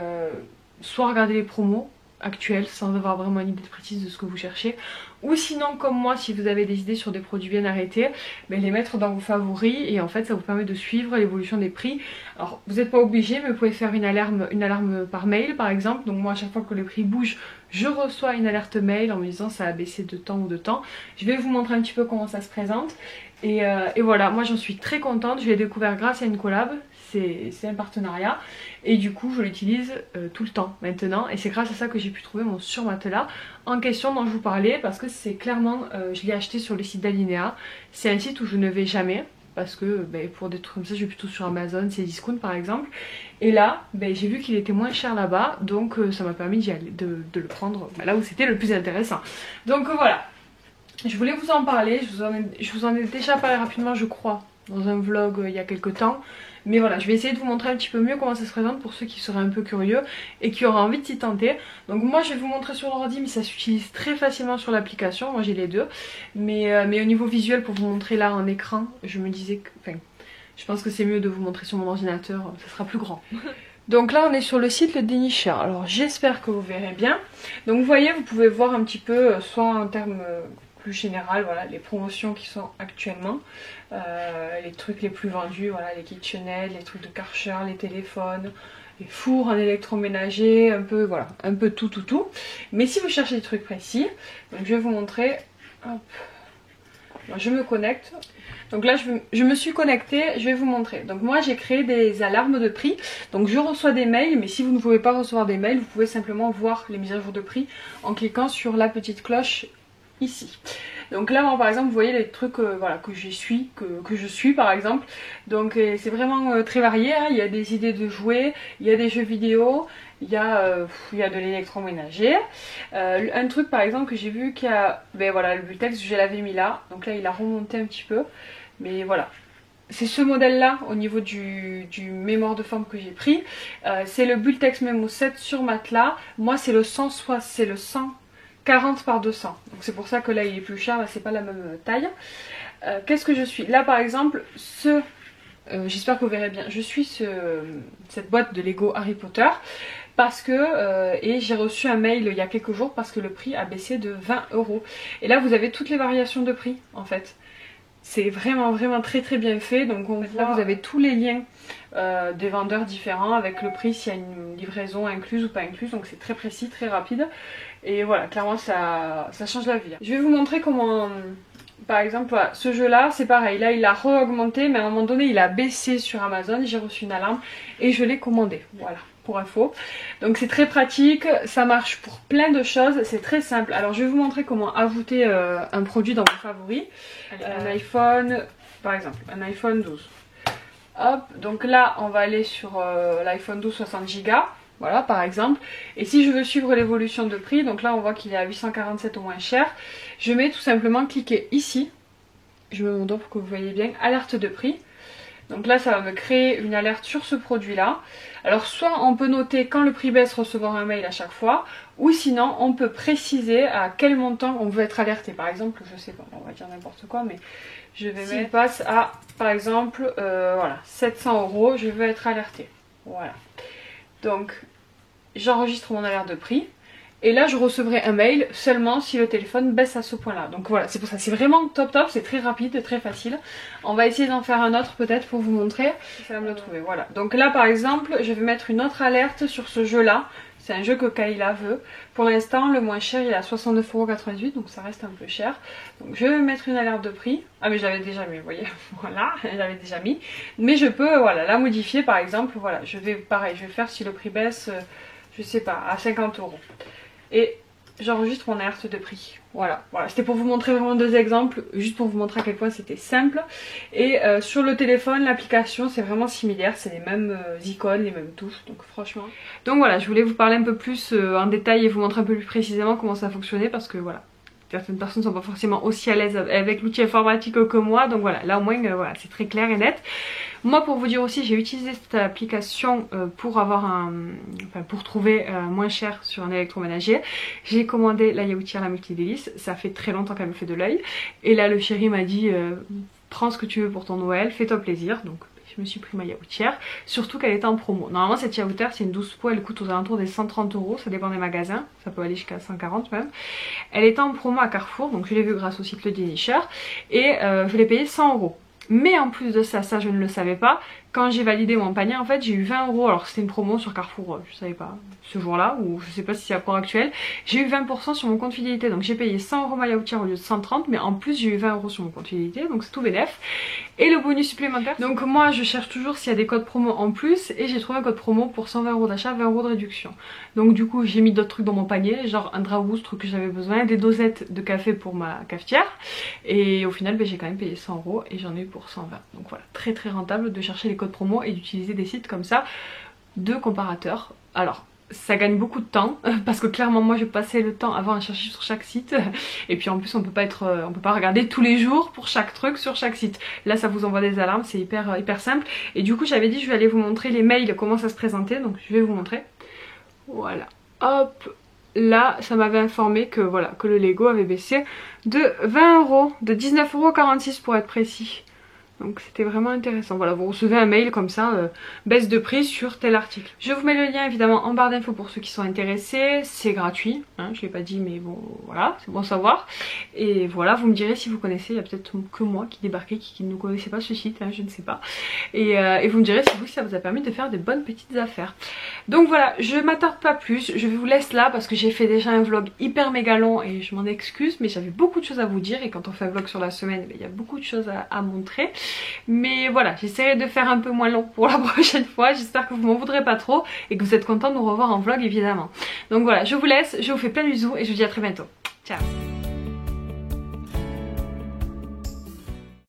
soit regarder les promos actuelles sans avoir vraiment une idée précise de ce que vous cherchez, ou sinon comme moi si vous avez des idées sur des produits bien arrêtés, ben, les mettre dans vos favoris et en fait ça vous permet de suivre l'évolution des prix. Alors vous n'êtes pas obligé mais vous pouvez faire une alarme par mail par exemple. Donc moi à chaque fois que le prix bouge je reçois une alerte mail en me disant ça a baissé de temps ou de temps. Je vais vous montrer un petit peu comment ça se présente et voilà, moi j'en suis très contente, je l'ai découvert grâce à une collab. C'est un partenariat et du coup je l'utilise tout le temps maintenant et c'est grâce à ça que j'ai pu trouver mon surmatelas en question dont je vous parlais parce que c'est clairement, je l'ai acheté sur le site d'Alinea. C'est un site où je ne vais jamais parce que pour des trucs comme ça je vais plutôt sur Amazon, Cdiscount par exemple, et là j'ai vu qu'il était moins cher là-bas donc ça m'a permis d'y aller, de le prendre là où c'était le plus intéressant. Donc voilà, je voulais vous en parler, je vous en ai déjà parlé rapidement je crois dans un vlog il y a quelques temps. Mais voilà, je vais essayer de vous montrer un petit peu mieux comment ça se présente pour ceux qui seraient un peu curieux et qui auraient envie de s'y tenter. Donc moi je vais vous montrer sur l'ordi mais ça s'utilise très facilement sur l'application, moi j'ai les deux. Mais au niveau visuel pour vous montrer là en écran, je me disais que... Enfin, je pense que c'est mieux de vous montrer sur mon ordinateur, ça sera plus grand. Donc là on est sur le site Le Dénicheur, alors j'espère que vous verrez bien. Donc vous voyez, vous pouvez voir un petit peu, soit en termes plus général, voilà, les promotions qui sont actuellement, les trucs les plus vendus, voilà, les KitchenAid, les trucs de Karcher, les téléphones, les fours en électroménager, un peu, voilà, un peu tout. Mais si vous cherchez des trucs précis, donc je vais vous montrer, hop, moi, je me connecte. Donc là je me suis connectée, je vais vous montrer. Donc moi j'ai créé des alarmes de prix. Donc je reçois des mails, mais si vous ne pouvez pas recevoir des mails, vous pouvez simplement voir les mises à jour de prix en cliquant sur la petite cloche ici. Donc là moi, par exemple vous voyez les trucs voilà, que je suis par exemple. Donc c'est vraiment très varié, hein. Il y a des idées de jouets, il y a des jeux vidéo, il y a de l'électroménager. Un truc par exemple que j'ai vu qui a, voilà, le Bultex je l'avais mis là, donc là il a remonté un petit peu, mais voilà. C'est ce modèle là au niveau du mémoire de forme que j'ai pris. C'est le Bultex Memo 7 sur matelas. Moi c'est le 140 par 200, donc c'est pour ça que là il est plus cher, là c'est pas la même taille. Qu'est-ce que je suis là par exemple, j'espère que vous verrez bien, je suis cette boîte de Lego Harry Potter parce que et j'ai reçu un mail il y a quelques jours parce que le prix a baissé de 20 €. Et là vous avez toutes les variations de prix en fait. C'est vraiment très bien fait. Donc là vous avez tous les liens des vendeurs différents avec le prix, s'il y a une livraison incluse ou pas incluse. Donc c'est très précis, très rapide. Et voilà, clairement ça change la vie. Je vais vous montrer comment... Par exemple, voilà, ce jeu là c'est pareil, là il a re-augmenté mais à un moment donné il a baissé sur Amazon, j'ai reçu une alarme et je l'ai commandé, voilà, pour info. Donc c'est très pratique, ça marche pour plein de choses, c'est très simple. Alors je vais vous montrer comment ajouter un produit dans vos favoris. Un iPhone, par exemple, un iPhone 12. Hop, donc là on va aller sur l'iPhone 12 60 Go. Voilà par exemple, et si je veux suivre l'évolution de prix, donc là on voit qu'il est à 847 au moins cher, je mets tout simplement cliquer ici, je mets mon doigt pour que vous voyez bien, alerte de prix. Donc là ça va me créer une alerte sur ce produit là. Alors soit on peut noter quand le prix baisse, recevoir un mail à chaque fois, ou sinon on peut préciser à quel montant on veut être alerté. Par exemple, je sais pas, on va dire n'importe quoi, mais je vais mettre, s'il passe à par exemple voilà, 700 €, je veux être alerté. Voilà. Donc j'enregistre mon alerte de prix et là je recevrai un mail seulement si le téléphone baisse à ce point là. Donc voilà, c'est pour ça, c'est vraiment top, c'est très rapide, très facile. On va essayer d'en faire un autre peut-être pour vous montrer si ça va me le trouver. Voilà, donc là par exemple je vais mettre une autre alerte sur ce jeu là C'est un jeu que Kayla veut. Pour l'instant, le moins cher, il est à 69,98 €, donc ça reste un peu cher. Donc je vais mettre une alerte de prix. Ah mais je l'avais déjà mis, vous voyez, voilà, je l'avais déjà mis. Mais je peux, voilà, la modifier par exemple, voilà, je vais, pareil, je vais faire si le prix baisse, je sais pas, à 50 €. Et j'enregistre mon alerte de prix. Voilà, c'était pour vous montrer vraiment deux exemples, juste pour vous montrer à quel point c'était simple. Et sur le téléphone, l'application c'est vraiment similaire, c'est les mêmes icônes, les mêmes touches, donc franchement. Donc voilà, je voulais vous parler un peu plus en détail et vous montrer un peu plus précisément comment ça fonctionnait parce que voilà, certaines personnes ne sont pas forcément aussi à l'aise avec l'outil informatique que moi, donc voilà, là au moins voilà, c'est très clair et net. Moi pour vous dire aussi, j'ai utilisé cette application pour avoir pour trouver moins cher sur un électroménager. J'ai commandé la yaourtière, la multidélice, ça fait très longtemps qu'elle me fait de l'œil. Et là le chéri m'a dit prends ce que tu veux pour ton Noël, fais-toi plaisir. Donc je me suis pris ma yaourtière, surtout qu'elle était en promo. Normalement cette yaourtière c'est une 12 poids, elle coûte aux alentours des 130 €, ça dépend des magasins, ça peut aller jusqu'à 140 même. Elle était en promo à Carrefour, donc je l'ai vue grâce au site Le Dénicheur et je l'ai payé 100 €. Mais en plus de ça, je ne le savais pas, quand j'ai validé mon panier en fait j'ai eu 20 €, alors c'était une promo sur Carrefour, je savais pas ce jour là, ou je sais pas si c'est à cours actuel, j'ai eu 20% sur mon compte fidélité, donc j'ai payé 100 € ma yaourtière au lieu de 130, mais en plus j'ai eu 20 € sur mon compte fidélité, donc c'est tout bénef. Et le bonus supplémentaire, donc moi je cherche toujours s'il y a des codes promo en plus, et j'ai trouvé un code promo pour 120 € d'achat, 20 € de réduction. Donc du coup j'ai mis d'autres trucs dans mon panier, genre un Draouz, truc que j'avais besoin, des dosettes de café pour ma cafetière, et au final j'ai quand même payé 100 € et j'en ai eu pour 120. Donc voilà, très très rentable de chercher les codes promo et d'utiliser des sites comme ça de comparateurs. Alors ça gagne beaucoup de temps parce que clairement moi je passais le temps avant à chercher sur chaque site et puis en plus on peut pas regarder tous les jours pour chaque truc sur chaque site. Là ça vous envoie des alarmes, c'est hyper simple. Et du coup j'avais dit je vais aller vous montrer les mails, comment ça se présentait, donc je vais vous montrer. Voilà, hop, là ça m'avait informé que voilà, que le Lego avait baissé de 20 €, de 19,46 € pour être précis. Donc c'était vraiment intéressant. Voilà, vous recevez un mail comme ça, baisse de prix sur tel article. Je vous mets le lien évidemment en barre d'infos pour ceux qui sont intéressés. C'est gratuit, hein, je l'ai pas dit mais bon voilà, c'est bon à savoir. Et voilà, vous me direz si vous connaissez, il y a peut-être que moi qui débarquais, qui ne connaissait pas ce site, hein, je ne sais pas. Et vous me direz si vous ça vous a permis de faire de bonnes petites affaires. Donc voilà, je m'attarde pas plus, je vous laisse là parce que j'ai fait déjà un vlog hyper méga long et je m'en excuse, mais j'avais beaucoup de choses à vous dire et quand on fait un vlog sur la semaine, il y a beaucoup de choses à montrer. Mais voilà, j'essaierai de faire un peu moins long pour la prochaine fois. J'espère que vous m'en voudrez pas trop et que vous êtes contents de nous revoir en vlog évidemment. Donc voilà, je vous laisse, je vous fais plein de bisous et je vous dis à très bientôt. Ciao.